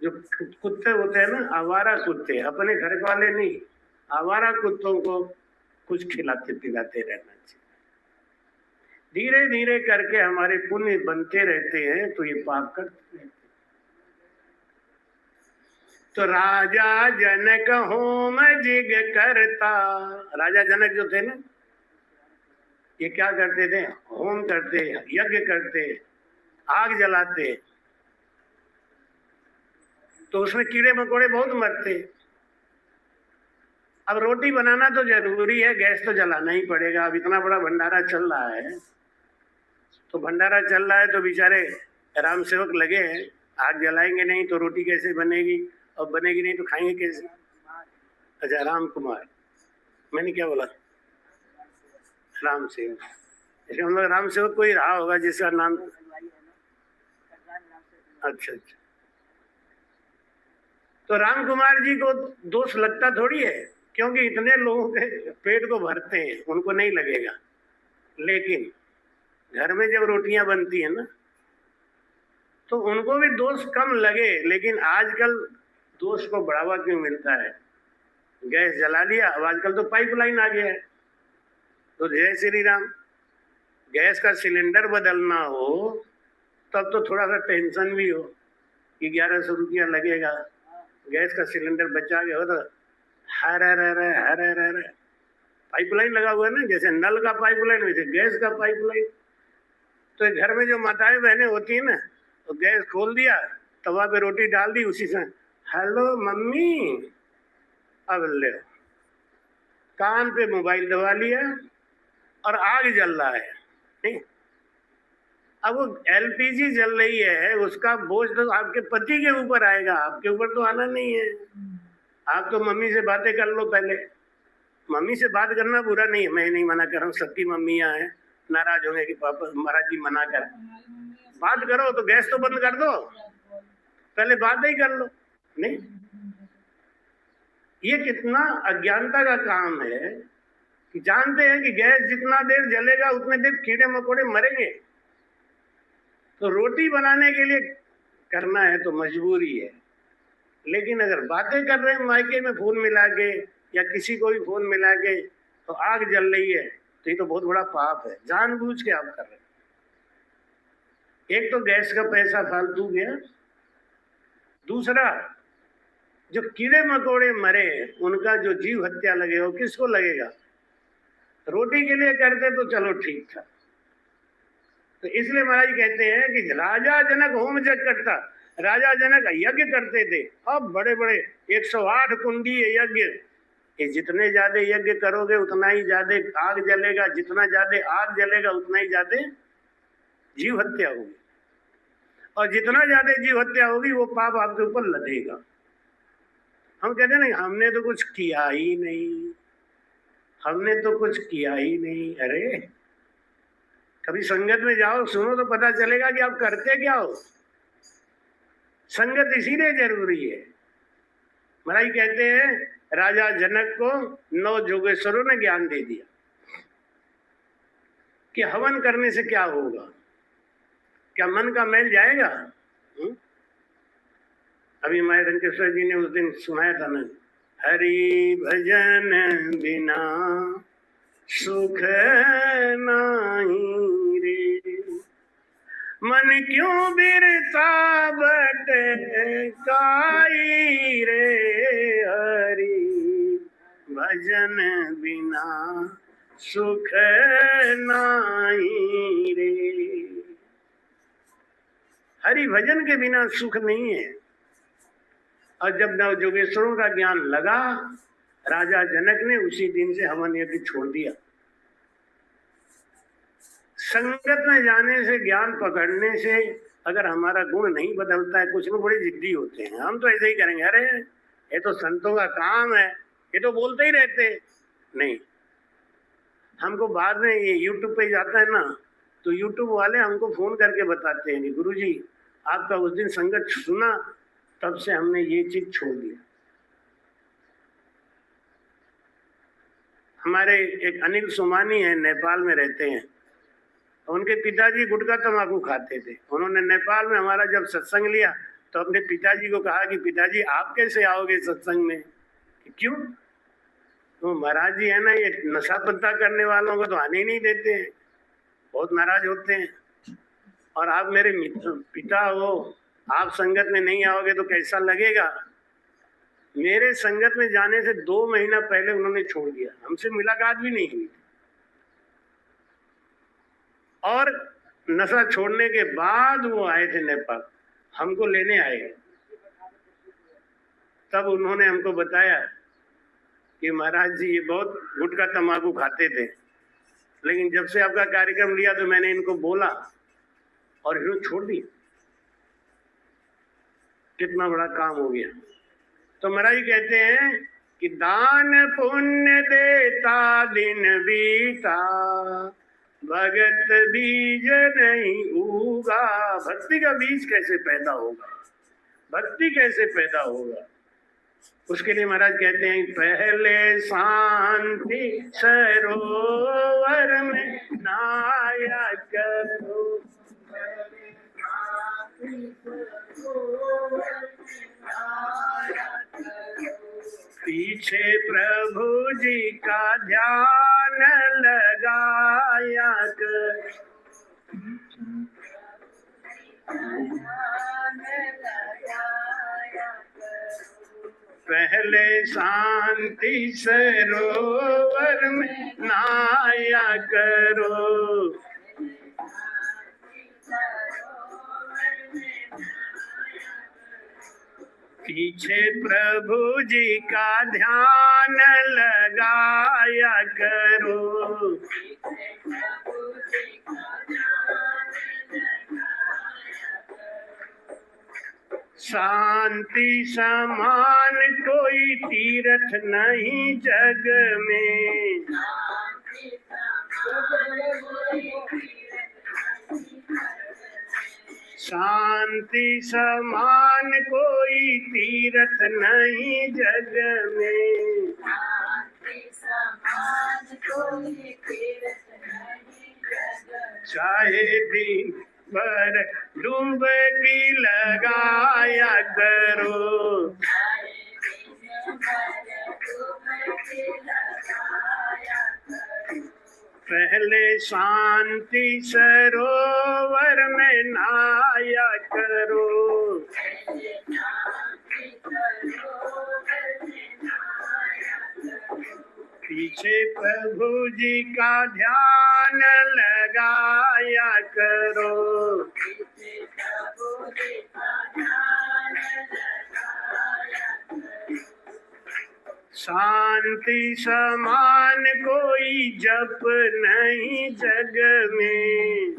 जो कुत्ते होते हैं ना, आवारा कुत्ते, अपने घर वाले नहीं, आवारा कुत्तों को कुछ खिलाते पिलाते रहना चाहिए। धीरे धीरे करके हमारे पुण्य बनते रहते हैं, तो ये पाप करते रहते हैं। तो राजा जनक होम जिग करता, राजा जनक जो थे ना, ये क्या करते थे? होम करते, यज्ञ करते, आग जलाते, तो उसमें कीड़े मकोड़े बहुत मरते। अब रोटी बनाना तो जरूरी है, गैस तो जलाना ही पड़ेगा। अब इतना बड़ा भंडारा चल रहा है, तो भंडारा चल रहा है तो बेचारे राम सेवक लगे हैं, आग जलाएंगे नहीं तो रोटी कैसे बनेगी, और बनेगी नहीं तो खाएंगे कैसे? अच्छा, राम कुमार, मैंने क्या बोला? राम सेवक। इसका मतलब राम सेवक कोई रहा होगा जिसका नाम। अच्छा अच्छा, तो राम कुमार जी को दोष लगता थोड़ी है, क्योंकि इतने लोगों के पेट को भरते हैं, उनको नहीं लगेगा। लेकिन घर में जब रोटियां बनती है ना, तो उनको भी दोष कम लगे। लेकिन आजकल दोष को बढ़ावा क्यों मिलता है? गैस जला लिया, अब आजकल तो पाइपलाइन आ गया है। तो जय श्री राम, गैस का सिलेंडर बदलना हो तब तो थोड़ा सा टेंशन भी हो कि 1100 रुपया लगेगा, गैस का सिलेंडर बचा गया हो तो हर पाइपलाइन लगा हुआ है ना, जैसे नल का पाइपलाइन वैसे गैस का पाइपलाइन। तो घर में जो माताएं बहनें होती है ना, तो गैस खोल दिया, तवा पे रोटी डाल दी, उसी से हेलो मम्मी, अब ले कान पे मोबाइल दबा लिया और आग जल रहा है। नहीं, अब वो एलपीजी जल रही है, उसका बोझ तो आपके पति के ऊपर आएगा, आपके ऊपर तो आना नहीं है। आप तो मम्मी से बातें कर लो पहले। मम्मी से बात करना बुरा नहीं है, मैं नहीं मना कर रहा हूँ, सबकी मम्मियाँ हैं, नाराज होंगे कि पापा महाराज जी मना कर। बात करो तो गैस तो बंद कर दो, पहले बात ही कर लो। नहीं, ये कितना अज्ञानता का काम है कि जानते हैं कि गैस जितना देर जलेगा उतने देर कीड़े मकोड़े मरेंगे। तो रोटी बनाने के लिए करना है तो मजबूरी है। लेकिन अगर बातें कर रहे हैं मायके में फोन मिला के या किसी को भी फोन मिला के, तो आग जल रही है, तो ये तो बहुत बड़ा पाप है, जानबूझ के आप कर रहे हैं। एक तो गैस का पैसा फालतू गया, दूसरा जो कीड़े मकोड़े मरे उनका जो जीव हत्या लगे हो किसको लगेगा? रोटी के लिए करते तो चलो ठीक था। तो इसलिए महाराज कहते हैं कि राजा जनक होम यज्ञ करता, राजा जनक यज्ञ करते थे। अब बड़े बड़े 108 कुंडी यज्ञ, ये जितने ज्यादा यज्ञ करोगे उतना ही ज्यादा आग जलेगा, जितना ज्यादा आग जलेगा उतना ही ज्यादा जीव हत्या होगी, और जितना ज्यादा जीव हत्या होगी वो पाप आपके ऊपर लदेगा। हम कहते नहीं हमने तो कुछ किया ही नहीं, हमने तो कुछ किया ही नहीं। अरे कभी संगत में जाओ, सुनो तो पता चलेगा कि आप करते क्या हो। संगत इसीलिए जरूरी है। महाराज कहते हैं राजा जनक को 9 जोगेश्वरों ने ज्ञान दे दिया कि हवन करने से क्या होगा, क्या मन का मैल जाएगा? अभी माय रंकेश्वर जी ने उस दिन सुनाया था ना, हरि भजन बिना सुख नहीं रे, मन क्यों बिरता भटकाई रे, हरि भजन बिना सुख नहीं रे। हरि भजन के बिना सुख नहीं है। और जब नव जोगेश्वरों का ज्ञान लगा, राजा जनक ने उसी दिन से हवन यज्ञ छोड़ दिया। संगत में जाने से, ज्ञान पकड़ने से अगर हमारा गुण नहीं बदलता है, कुछ लोग बड़े जिद्दी होते हैं, हम तो ऐसे ही करेंगे, अरे ये तो संतों का काम है, ये तो बोलते ही रहते। नहीं, हमको बाद में ये यूट्यूब पे जाता है ना, तो यूट्यूब वाले हमको फोन करके बताते हैं कि गुरुजी आपका उस दिन संगत सुना, तब से हमने ये चीज छोड़ दिया। हमारे एक अनिल सोमानी है, नेपाल में रहते हैं, उनके पिताजी गुटखा तंबाकू खाते थे। उन्होंने नेपाल में हमारा जब सत्संग लिया तो अपने पिताजी को कहा कि पिताजी आप कैसे आओगे सत्संग में? क्यों? तो महाराज जी है ना, ये नशा पत्ता करने वालों को तो आने ही नहीं देते हैं, बहुत नाराज होते हैं, और आप मेरे पिता हो, आप संगत में नहीं आओगे तो कैसा लगेगा? मेरे संगत में जाने से 2 महीना पहले उन्होंने छोड़ दिया, हमसे मुलाकात भी नहीं हुई। और नशा छोड़ने के बाद वो आए थे नेपाल, हमको लेने आए। तब उन्होंने हमको बताया कि महाराज जी ये बहुत गुटखा तंबाकू खाते थे, लेकिन जब से आपका कार्यक्रम लिया तो मैंने इनको बोला और इन्होंने छोड़ दिया। कितना बड़ा काम हो गया। तो महाराज कहते हैं कि दान पुण्य देता दिन बीता, भगत बीज नहीं उगा। भक्ति का बीज कैसे पैदा होगा, भक्ति कैसे पैदा होगा? उसके लिए महाराज कहते हैं पहले शांति सरोवर में नहाया करो, पीछे प्रभु जी का ध्यान लगाया कर। पहले शांति सरोवर में नहाया करो, पीछे प्रभु जी का ध्यान लगाया करो। शांति समान कोई तीर्थ नहीं जग में, शांति समान कोई तीर्थ नहीं जग में, चाहे दिन भर डुबकी लगाया करो, पहले शांति सरोवर में नहाया करो, पीछे प्रभु जी का ध्यान लगाया करो, शांति समान कोई जप नहीं जग में,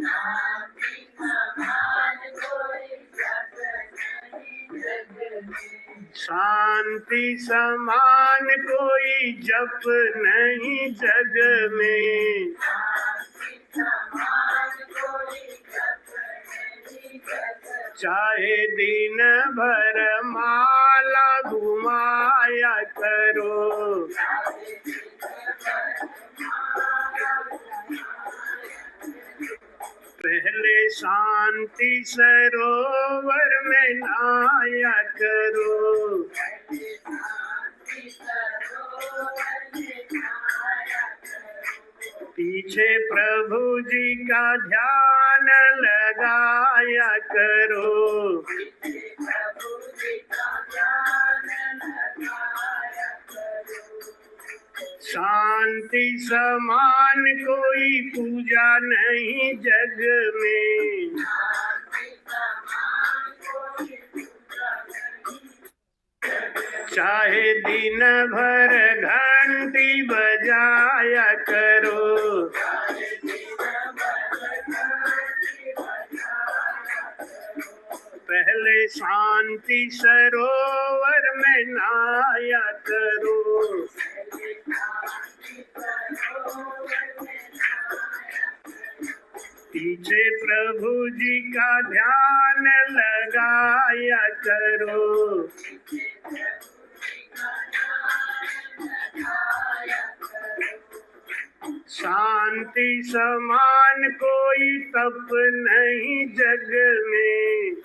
शांति समान कोई जप नहीं जग में, चाहे दिन भर माला घुमाया करो, पहले शांति सरोवर में नहाया करो, पीछे प्रभु जी का ध्यान लगाया करो, शांति समान कोई पूजा नहीं जग में, चाहे दिन भर घंटी बजाया करो, पहले शांति सरोवर में नहाया करो, पीछे प्रभु जी का ध्यान लगाया करो, शांति समान कोई तप नहीं जग में,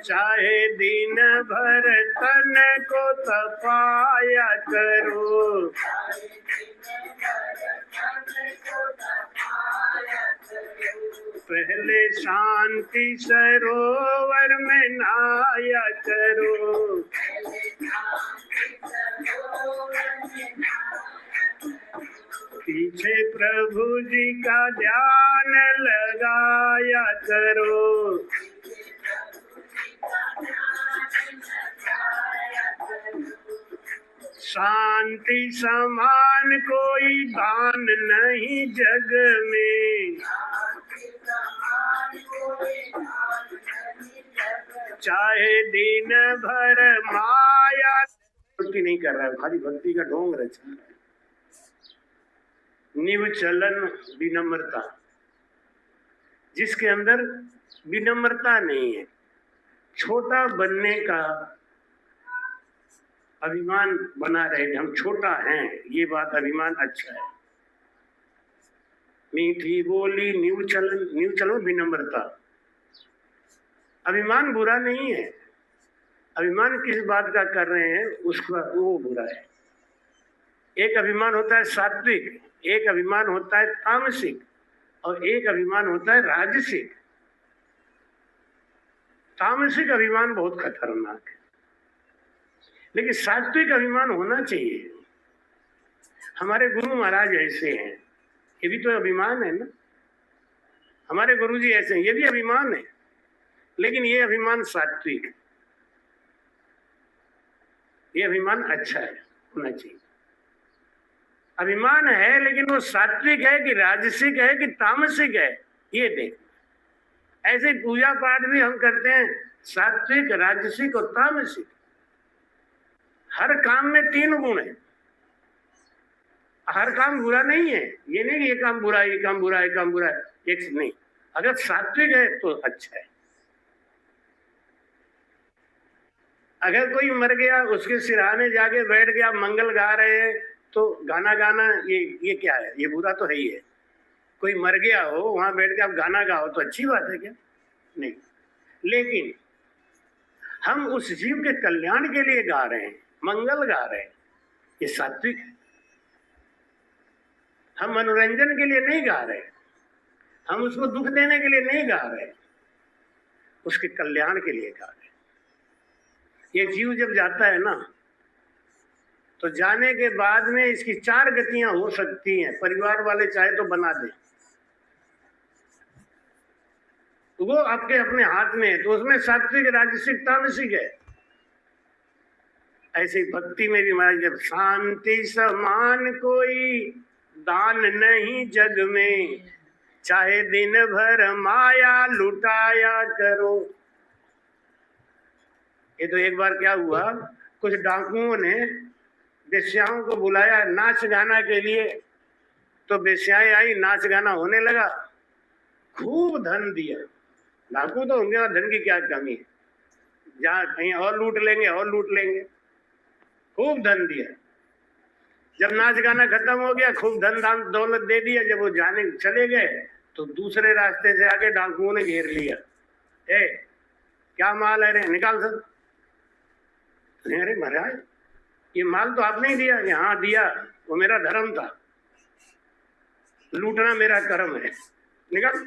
चाहे दिन भर तन को तपाया करो, पहले शांति सरोवर में नहाया करो, पीछे प्रभु जी का ध्यान लगाया करो, शांति समान कोई दान नहीं जग में, चाहे दिन भर माया। भक्ति नहीं कर रहा है, खाली भक्ति का ढोंग रचा रहा है। निवचलन विनम्रता, जिसके अंदर विनम्रता नहीं है, छोटा बनने का अभिमान बना रहे, हम छोटा हैं, ये बात अभिमान अच्छा है। मीठी बोली, न्यूचलन विनम्रता। अभिमान बुरा नहीं है, अभिमान किस बात का कर रहे हैं उसका वो बुरा है। एक अभिमान होता है सात्विक, एक अभिमान होता है तामसिक, और एक अभिमान होता है राजसिक। तामसिक अभिमान बहुत खतरनाक है, लेकिन सात्विक अभिमान होना चाहिए। हमारे गुरु महाराज ऐसे हैं, ये भी तो अभिमान है ना। हमारे गुरुजी ऐसे हैं, ये भी अभिमान है, लेकिन ये अभिमान सात्विक, ये अभिमान अच्छा है, होना चाहिए। अभिमान है लेकिन वो सात्विक है कि राजसिक है कि तामसिक है, ये देख। ऐसे पूजा पाठ भी हम करते हैं, सात्विक, राजसिक और तामसिक। हर काम में 3 गुण है, हर काम बुरा नहीं है। ये नहीं कि ये काम बुरा है, ये काम बुरा है, ये काम बुरा है, एक नहीं। अगर सात्विक है तो अच्छा है। अगर कोई मर गया, उसके सिरहाने जाके बैठ गया, मंगल गा रहे हैं, तो गाना गाना ये क्या है? ये बुरा तो है ही है। कोई मर गया हो, वहां बैठ के आप गाना गाओ तो अच्छी बात है क्या? नहीं। लेकिन हम उस जीव के कल्याण के लिए गा रहे हैं, मंगल गा रहे हैं, ये सात्विक है। हम मनोरंजन के लिए नहीं गा रहे, हम उसको दुख देने के लिए नहीं गा रहे, उसके कल्याण के लिए गा रहे। ये जीव जब जाता है ना, तो जाने के बाद में इसकी 4 गतियां हो सकती हैं। परिवार वाले चाहे तो बना दें, तो वो आपके अपने हाथ में है। तो उसमें सात्विक, राजसिक, तामसिक है। ऐसे भक्ति में भी महाराज, जब शांति समान कोई दान नहीं जग में, चाहे दिन भर माया लुटाया करो। ये तो एक बार क्या हुआ, कुछ डाकुओं ने वेश्याओं को बुलाया नाच गाना के लिए, तो वेश्याएं आई, नाच गाना होने लगा, खूब धन दिया। डाकू तो उनके धन की क्या कमी है, जहाँ कहीं और लूट लेंगे और लूट लेंगे, खूब धन दिया। जब नाच गाना खत्म हो गया, खूब धन दान दौलत दे दिया। जब वो जाने चले गए तो दूसरे रास्ते से आके डाकुओं ने घेर लिया। ए क्या माल है रे, निकाल सब। अरे महाराज, ये माल तो आपने ही दिया। यहाँ दिया, वो मेरा धर्म था, लूटना मेरा कर्म है, निकाल।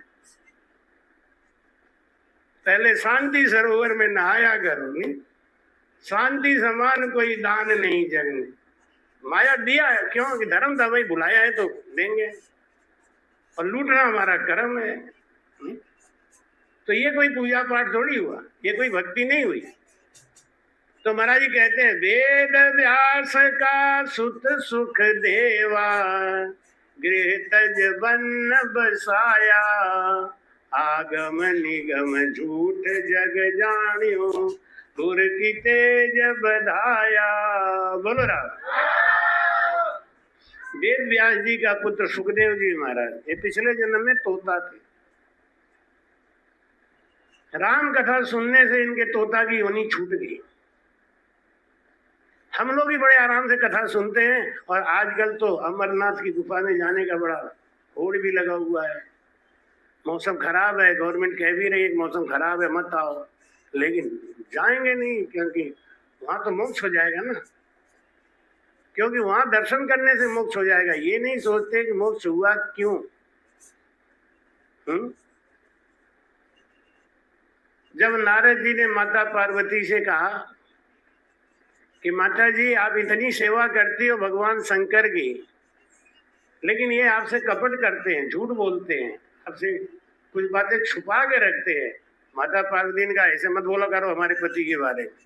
पहले शांति सरोवर में नहाया करो, नहीं शांति समान कोई दान नहीं जग में। माया दिया है क्यों? कि धर्म था भाई, बुलाया है तो देंगे, और लूटना हमारा कर्म है। तो ये कोई पूजा पाठ थोड़ी हुआ, ये कोई भक्ति नहीं हुई। तो महाराज जी कहते हैं, वेद व्यास का सुत सुख देवा, गृह तज बन बसाया, आगम निगम झूठ जग जानियो, गुर की तेज बधाया। बोलो राम। वेद व्यास जी का पुत्र सुखदेव जी महाराज, ये पिछले जन्म में तोता थे। राम कथा सुनने से इनके तोता की योनि छूट गई। हम लोग भी बड़े आराम से कथा सुनते हैं, और आजकल तो अमरनाथ की गुफा में जाने का बड़ा होड़ भी लगा हुआ है। मौसम खराब है, गवर्नमेंट कह भी रही है कि मौसम खराब है, मत आओ, लेकिन जाएंगे नहीं, क्योंकि वहां तो मोक्ष हो जाएगा ना। क्योंकि वहां दर्शन करने से मोक्ष हो जाएगा। ये नहीं सोचते कि मोक्ष हुआ क्यों। जब नारद जी ने माता पार्वती से कहा कि माता जी आप इतनी सेवा करती हो भगवान शंकर की, लेकिन ये आपसे कपट करते हैं, झूठ बोलते हैं, आपसे कुछ बातें छुपा के रखते हैं। माता पार्वती ने कहा, ऐसे मत बोला करो हमारे पति के बारे में।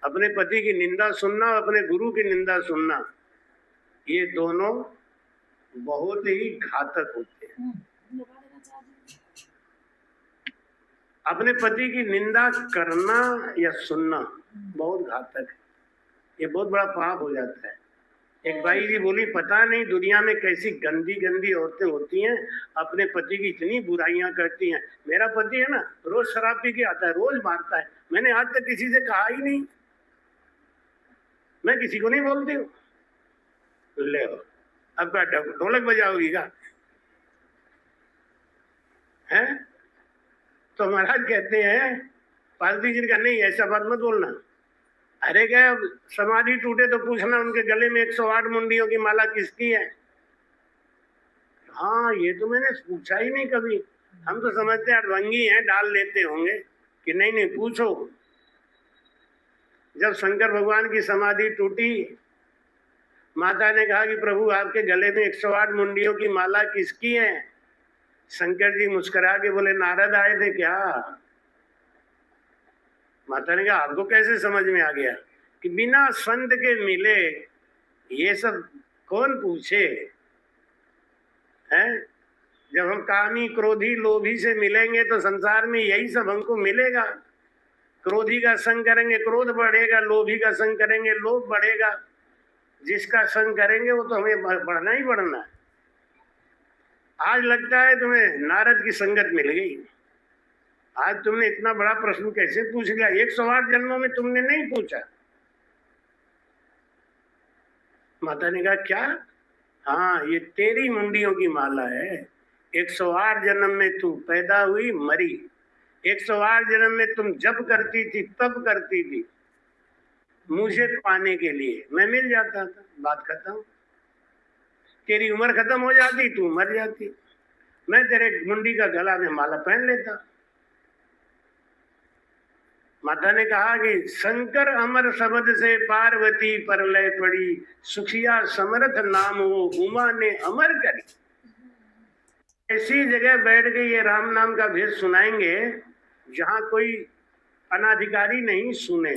अपने पति की निंदा सुनना और अपने गुरु की निंदा सुनना, ये दोनों बहुत ही घातक होते हैं। अपने पति की निंदा करना या सुनना बहुत घातक है, ये बहुत बड़ा पाप हो जाता है। एक भाई जी बोली, पता नहीं दुनिया में कैसी गंदी गंदी औरतें होती हैं, अपने पति की इतनी बुराइयां करती हैं। मेरा पति है ना, रोज शराब पी के आता है, रोज मारता है, मैंने आज तक किसी से कहा ही नहीं, मैं किसी को नहीं बोलती हूँ। ले अब क्या ढोलक बजाओगी क्या है? तो महाराज कहते हैं पार्वती जी का, नहीं ऐसा बात मत बोलना। अरे क्या समाधि टूटे तो पूछना उनके गले में 108 मुंडियों की माला किसकी है? हाँ ये तो मैंने पूछा ही नहीं कभी, हम तो समझते हैं अड़भंगी हैं, डाल लेते होंगे, कि नहीं नहीं पूछो। जब शंकर भगवान की समाधि टूटी, माता ने कहा कि प्रभु आपके गले में 108 मुंडियों की माला किसकी है? शंकर जी मुस्कुरा के बोले, नारद आए थे क्या? माता ने कहा आपको कैसे समझ में आ गया कि बिना संत के मिले ये सब कौन पूछे हैं? जब हम कामी क्रोधी लोभी से मिलेंगे तो संसार में यही सब हमको मिलेगा। क्रोधी का संग करेंगे क्रोध बढ़ेगा, लोभी का संग करेंगे लोभ बढ़ेगा, जिसका संग करेंगे वो तो हमें बढ़ना ही बढ़ना है। आज लगता है तुम्हें नारद की संगत मिल गई, आज तुमने इतना बड़ा प्रश्न कैसे पूछ लिया? 108 जन्मों में तुमने नहीं पूछा। माता ने कहा क्या? हाँ ये तेरी मुंडियों की माला है, 108 जन्म में तू पैदा हुई मरी, 108 जन्म में तुम जब करती थी तब करती थी मुझे पाने के लिए, मैं मिल जाता था, बात खत्म। तेरी उम्र खत्म हो जाती, तू मर जाती, मैं तेरे मुंडी का गला में माला पहन लेता। माता ने कहा कि शंकर अमर शब्द से पार्वती पर लय पड़ी, सुखिया समर्थ नाम हो उमा ने अमर करी। ऐसी जगह बैठ के ये राम नाम का भेद सुनाएंगे जहां कोई अनाधिकारी नहीं सुने,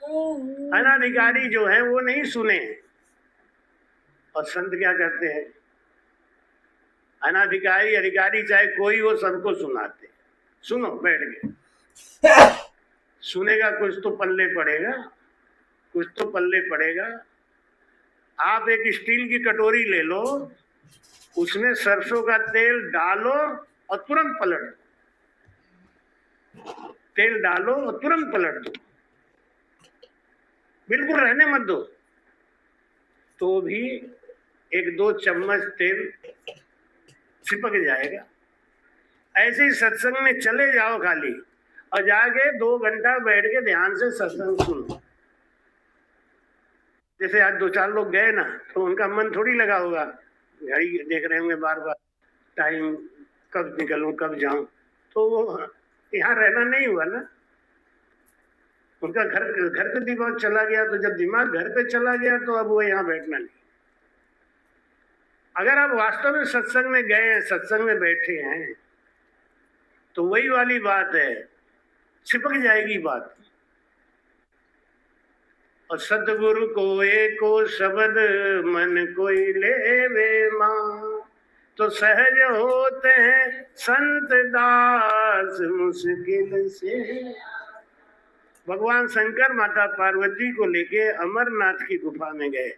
अनाधिकारी जो है वो नहीं सुने। और संत क्या करते हैं, अनाधिकारी अधिकारी चाहे कोई हो सबको सुनाते, सुनो बैठ के, सुनेगा कुछ तो पल्ले पड़ेगा, कुछ तो पल्ले पड़ेगा। आप एक स्टील की कटोरी ले लो, उसमें सरसों का तेल डालो और तुरंत पलट दो, तेल डालो और तुरंत पलट दो, बिल्कुल रहने मत दो, तो भी 1-2 चम्मच तेल चिपक जाएगा। ऐसे ही सत्संग में चले जाओ खाली, और जाके 2 घंटा बैठ के ध्यान से सत्संग सुनो। जैसे आज 2-4 लोग गए ना, तो उनका मन थोड़ी लगा होगा, घड़ी देख रहे होंगे बार बार, टाइम कब निकलूं कब जाऊं, तो वो यहाँ रहना नहीं हुआ ना, उनका घर पे दिमाग चला गया। तो जब दिमाग घर पे चला गया तो अब वो यहाँ बैठना नहीं। अगर आप वास्तव में सत्संग में गए हैं, सत्संग में बैठे हैं, तो वही वाली बात है, चिपक जाएगी बात। और सतगुरु को एको शब्द मन कोई लेवे मां, तो सहज होते हैं संत दास मुश्किल से। भगवान शंकर माता पार्वती को लेके अमरनाथ की गुफा में गए।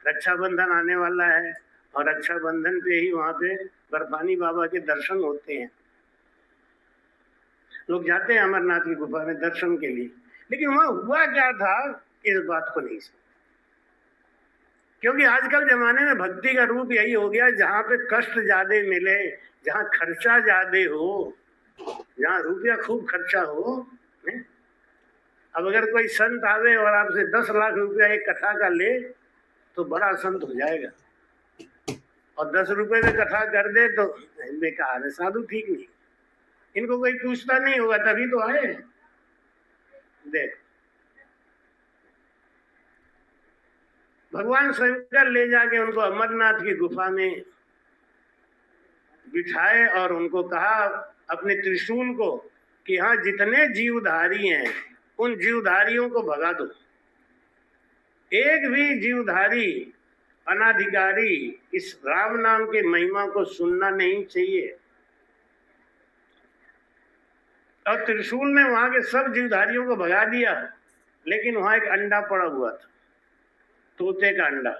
रक्षाबंधन आने वाला है और रक्षाबंधन पे ही वहां पे बर्फानी बाबा के दर्शन होते हैं, लोग जाते हैं अमरनाथ की गुफा में दर्शन के लिए। लेकिन वहां हुआ क्या था इस बात को नहीं समझ, क्योंकि आजकल जमाने में भक्ति का रूप यही हो गया, जहाँ पे कष्ट ज्यादा मिले, जहाँ खर्चा ज्यादा हो, जहाँ रुपया खूब खर्चा हो। अब अगर कोई संत आवे और आपसे 10 लाख रुपया एक कथा का ले तो बड़ा संत हो जाएगा, और 10 रुपए में कथा कर दे तो बेकार है, साधु ठीक नहीं, इनको कोई पूछता नहीं होगा तभी तो आए। देख भगवान शंकर ले जाके उनको अमरनाथ की गुफा में बिठाए और उनको कहा अपने त्रिशूल को कि हाँ जितने जीवधारी हैं उन जीवधारियों को भगा दो, एक भी जीवधारी अनाधिकारी इस राम नाम के महिमा को सुनना नहीं चाहिए। और त्रिशूल ने वहां के सब जीवधारियों को भगा दिया, लेकिन वहां एक अंडा पड़ा हुआ था, तोते का अंडा।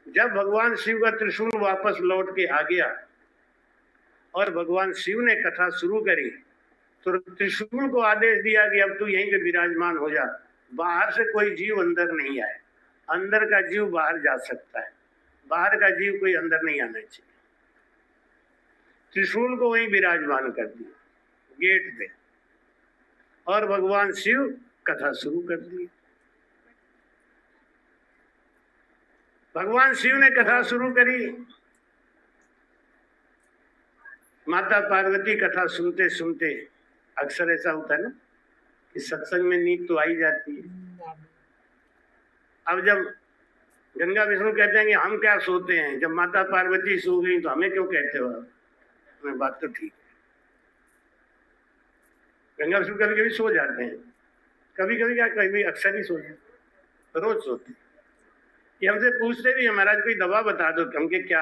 जब भगवान शिव का त्रिशूल वापस लौट के आ गया और भगवान शिव ने कथा शुरू करी, तो त्रिशूल को आदेश दिया कि अब तू यहीं पे विराजमान हो जा, बाहर से कोई जीव अंदर नहीं आए, अंदर का जीव बाहर जा सकता है, बाहर का जीव कोई अंदर नहीं आना चाहिए। त्रिशूल को वहीं विराजमान कर दिया गेट पे, और भगवान शिव कथा शुरू कर दी। भगवान शिव ने कथा शुरू करी। माता पार्वती कथा सुनते सुनते, अक्सर ऐसा होता है ना कि सत्संग में नींद तो आई जाती है। अब जब गंगा विष्णु कहते हैं कि हम क्या सोते हैं, जब माता पार्वती सो गई तो हमें क्यों कहते हो? बात तो ठीक है, गंगा विष्णु कभी कभी सो जाते हैं, कभी कभी क्या, कभी अक्सर ही सो जाते, रोज सोते हैं। ये हमसे पूछते भी, महाराज कोई दवा बता दो हमके क्या,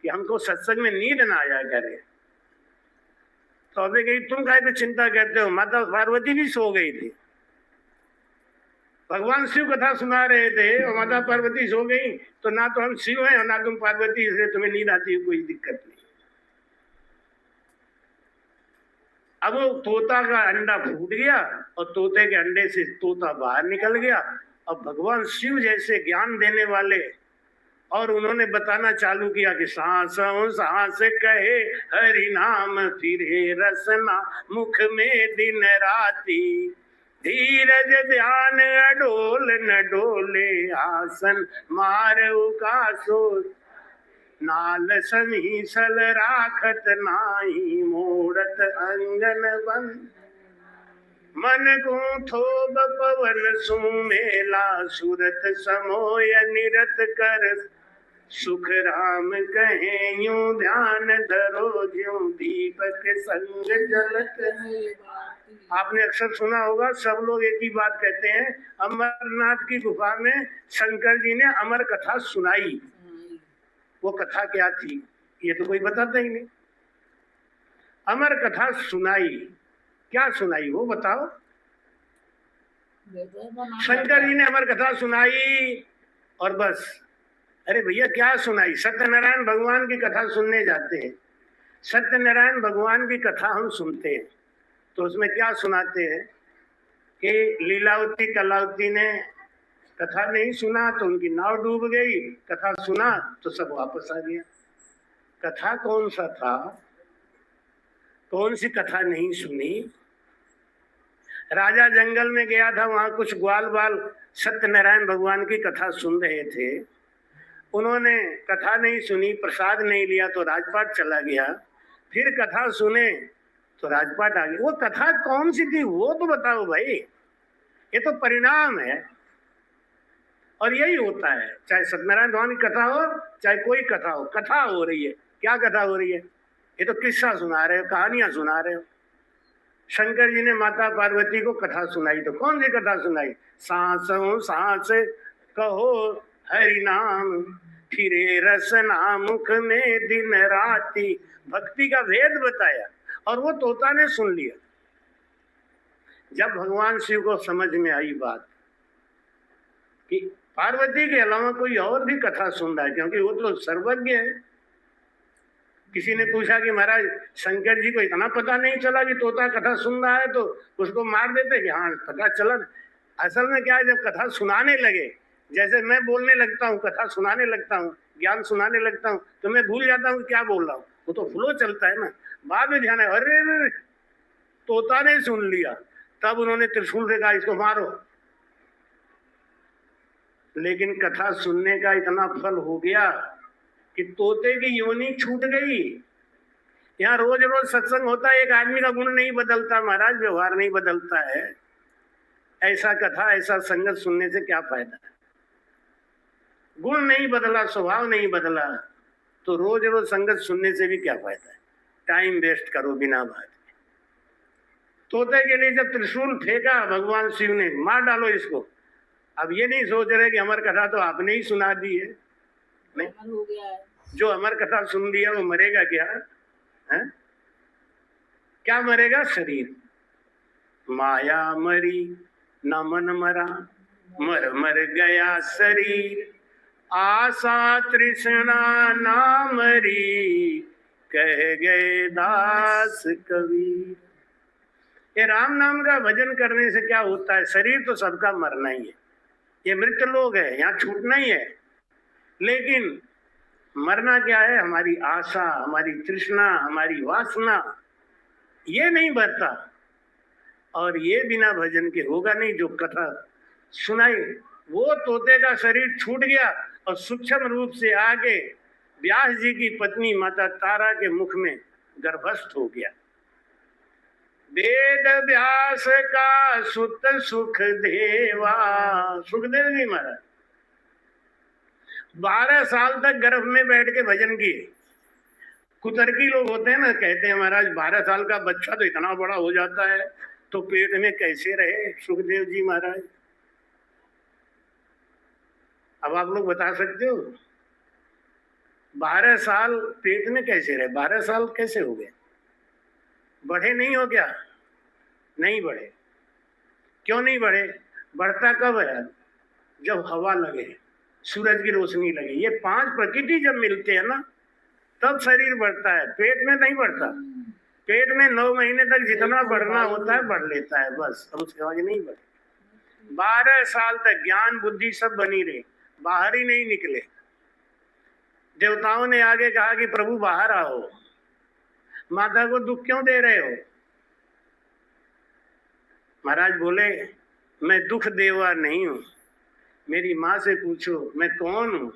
कि हमको सत्संग में नींद ना आया करे। तो अबे कही तुम काहे पे चिंता करते हो, माता पार्वती भी सो गई थी, भगवान शिव कथा सुना रहे थे और माता पार्वती सो गई, तो ना तो हम शिव हैं और ना तुम पार्वती, इसलिए तुम्हें नींद आती है, कोई दिक्कत नहीं। अब वो तोता का अंडा फूट गया और तोते के अंडे से तोता बाहर निकल गया। अब भगवान शिव जैसे ज्ञान देने वाले, और उन्होंने बताना चालू किया कि सांसों सांस कहे हरि नाम, फिरे रसना मुख में दिन राती, धीरज ध्यान अडोल न डोले, आसन मार उकासो नाल समीसल राखत नाही, मोड़त अंगन बंद मन को थोब पवन सुमेला, सूरत समोय निरत कर सुख राम कहे, यूं ध्यान धरो ज्यों दीपक संग जलत। आपने अक्सर सुना होगा, सब लोग एक ही बात कहते हैं, अमरनाथ की गुफा में शंकर जी ने अमर कथा सुनाई। वो कथा क्या थी ये तो कोई बताता ही नहीं। अमर कथा सुनाई, क्या सुनाई वो बताओ? शंकर जी ने अमर कथा सुनाई और बस। अरे भैया क्या सुनाई? सत्यनारायण भगवान की कथा सुनने जाते हैं, सत्यनारायण भगवान की कथा हम सुनते हैं, तो उसमें क्या सुनाते हैं कि लीलावती कलावती ने कथा नहीं सुना तो उनकी नाव डूब गई, कथा सुना तो सब वापस आ गया। कथा कौन सा था? कौन सी कथा नहीं सुनी? राजा जंगल में गया था, वहां कुछ ग्वाल बाल सत्यनारायण भगवान की कथा सुन रहे थे, उन्होंने कथा नहीं सुनी, प्रसाद नहीं लिया तो राजपाट चला गया, फिर कथा सुने तो राजपाट आ गया। वो कथा कौन सी थी वो तो बताओ भाई, ये तो परिणाम है। और यही होता है, चाहे सत्यनारायण भगवान की कथा हो चाहे कोई कथा हो, कथा हो रही है। क्या कथा हो रही है? ये तो किस्सा सुना रहे हो, कहानियां सुना रहे हो। शंकर जी ने माता पार्वती को कथा सुनाई, तो कौन सी कथा सुनाई? सांसों सांस कहो हरि नाम, फिरे रसना मुख में दिन राती। भक्ति का भेद बताया और वो तोता ने सुन लिया। जब भगवान शिव को समझ में आई बात कि पार्वती के अलावा कोई और भी कथा सुन रहा है, क्योंकि वो तो सर्वज्ञ है। किसी ने पूछा कि महाराज शंकर जी को इतना पता नहीं चला कि तोता कथा सुन रहा है, तो उसको मार देते कि हाँ पता चला। असल में क्या है, जब कथा सुनाने लगे, जैसे मैं बोलने लगता हूँ, कथा सुनाने लगता हूँ, ज्ञान सुनाने लगता हूँ, तो मैं भूल जाता हूँ क्या बोल रहा हूँ, वो तो फ्लो चलता है ना। बाद में ध्यान है, अरे तोता ने सुन लिया, तब उन्होंने त्रिशूल से कहा इसको मारो। लेकिन कथा सुनने का इतना फल हो गया कि तोते की योनि छूट गई। यहाँ रोज रोज सत्संग होता है, एक आदमी का गुण नहीं बदलता महाराज, व्यवहार नहीं बदलता है। ऐसा कथा ऐसा संगत सुनने से क्या फायदा है? गुण नहीं बदला, स्वभाव नहीं बदला, तो रोज रोज संगत सुनने से भी क्या फायदा है? टाइम वेस्ट करो बिना बात के। तोते के लिए जब त्रिशूल फेंका भगवान शिव ने, मार डालो इसको। अब ये नहीं सोच रहे कि अमर कथा तो आपने ही सुना दी है, नहीं हो गया है। जो अमर कथा सुन लिया वो मरेगा क्या है? क्या मरेगा? शरीर। माया मरी न मन मरा, मर मर गया शरीर। आशा तृष्णा ना मरी, कह गए दास कबीर। ये राम नाम का भजन करने से क्या होता है? शरीर तो सबका मरना ही है, ये मृत लोग है, यहाँ छूटना ही है। लेकिन मरना क्या है? हमारी आशा, हमारी तृष्णा, हमारी वासना, ये नहीं बढ़ता। और ये बिना भजन के होगा नहीं। जो कथा सुनाई, वो तोते का शरीर छूट गया और सूक्ष्म रूप से आके व्यास जी की पत्नी माता तारा के मुख में गर्भस्थ हो गया। वेद व्यास का सुत सुख देवा, सुखदेव जी महाराज 12 साल तक गर्भ में बैठ के भजन किए। कुतर्की लोग होते हैं ना, कहते हैं महाराज 12 साल का बच्चा तो इतना बड़ा हो जाता है, तो पेट में कैसे रहे सुखदेव जी महाराज? अब आप लोग बता सकते हो 12 साल पेट में कैसे रहे? 12 साल कैसे हो गए? बढ़े नहीं हो क्या? नहीं बढ़े। क्यों नहीं बढ़े? बढ़ता कब है? जब हवा लगे, सूरज की रोशनी लगे, ये 5 प्रकृति जब मिलते हैं ना, तब शरीर बढ़ता है। पेट में नहीं बढ़ता। पेट में 9 महीने तक जितना बढ़ना होता है बढ़ लेता है, बस। अब उसके आगे नहीं बढ़े। 12 साल तक ज्ञान बुद्धि सब बनी रही, बाहर ही नहीं निकले। देवताओं ने आगे कहा कि प्रभु बाहर आओ, माता को दुख क्यों दे रहे हो? महाराज बोले, मैं दुख देवा नहीं हूं, मेरी माँ से पूछो मैं कौन हूं।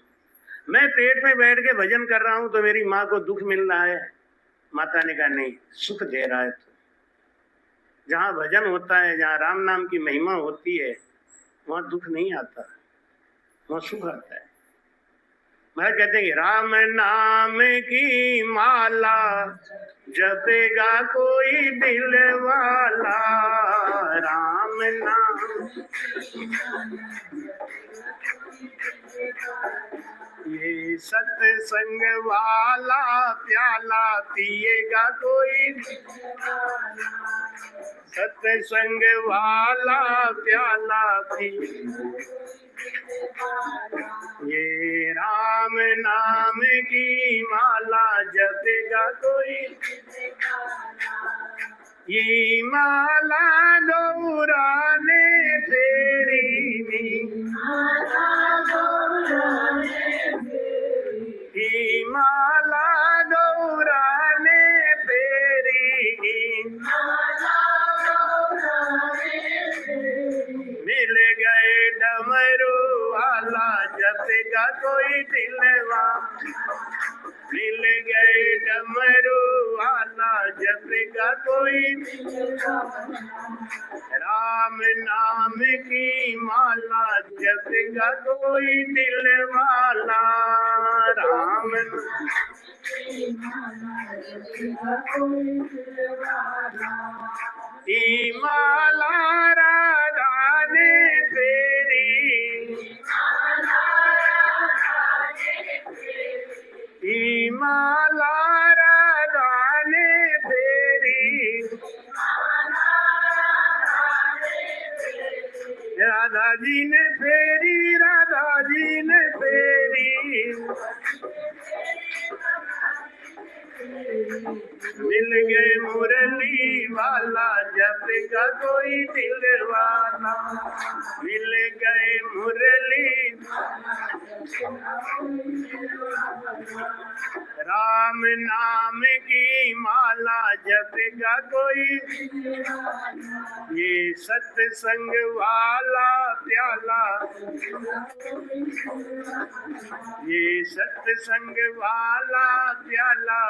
मैं पेट में बैठ के भजन कर रहा हूं तो मेरी माँ को दुख मिल रहा है। माता ने कहा नहीं, सुख दे रहा है तो। जहाँ भजन होता है, जहाँ राम नाम की महिमा होती है, वहां दुख नहीं आता, वहां सुख आता है। महाराज कहते हैं राम नाम की माला जपेगा कोई दिल वाला, राम नाम ये सत्संग वाला प्याला पिएगा कोई, सत्संग वाला प्याला पिएगा। ये राम नाम की माला जपेगा कोई, ये माला गौराने फेरी नी, ये माला गौराने फेरी, मिल गए डमरू वाला जपेगा कोई दिलवा, मिल गए डमरू वाला जपेगा कोई, राम नाम की माला जपेगा कोई दिल वाला, राम ई माला राधा ने फेरी, ई माला राधा ने फेरी, राधा जी ने फेरी, राधा जी ने फेरी, मिल गए मुरली वाला जपेगा कोई दिल वाला, मिल गए मुरली, राम नाम की माला जपेगा कोई, ये सत्संग वाला प्याला, ये सत्संग वाला प्याला,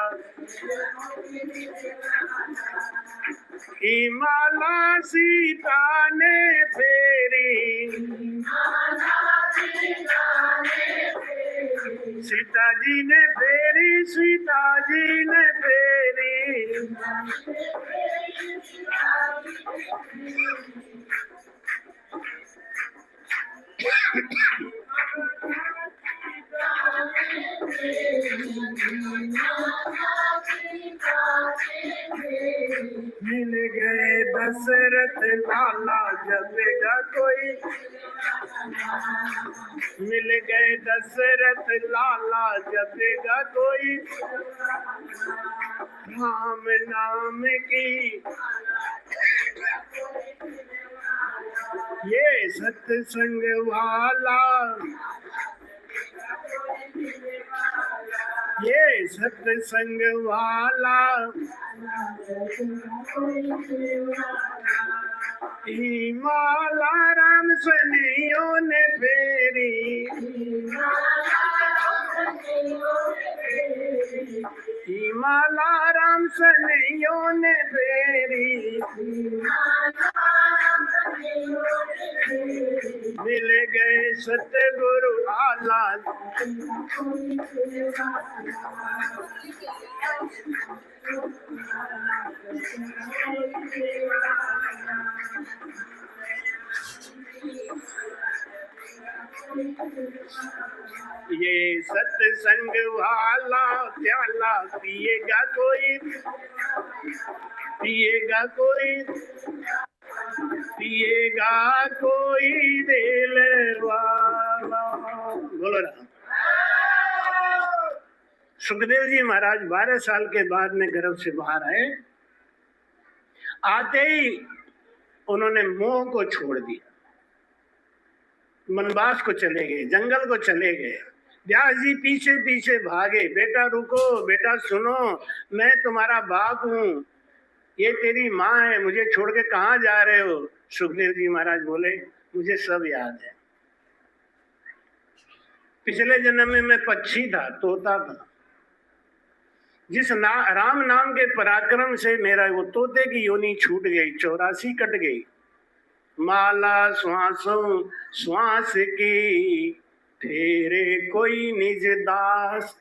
की माला सीता ने फेरी, सीता जी ने फेरी, सीता जी ने फेरी, दशरथ लाला जपेगा कोई, मिल गए दशरथ लाला जपेगा कोई, राम नाम की ये सत्संग वाला, ये सत्संग वाला, माला राम सनियों ने फेरी, माला राम सनियों ने फेरी, मिल गए सतगुरु आला। ये सत्संग वाला प्याला पिएगा कोई, पिएगा कोई, पिएगा कोई दिल वाला। बोलो राम। सुखदेव जी महाराज 12 साल के बाद में गर्भ से बाहर आए। आते ही उन्होंने मोह को छोड़ दिया, वनवास को चले गए, जंगल को चले गए। व्यास जी पीछे पीछे भागे, बेटा रुको, बेटा सुनो, मैं तुम्हारा बाप हूँ, ये तेरी माँ है, मुझे छोड़ के कहाँ जा रहे हो? सुखदेव जी महाराज बोले, मुझे सब याद है। पिछले जन्म में मैं पक्षी था, तोता था। जिस राम नाम के पराक्रम से मेरा वो तोते की योनि छूट गई, 84 कट गई। माला श्वासों श्वास की फेरे कोई निज दास,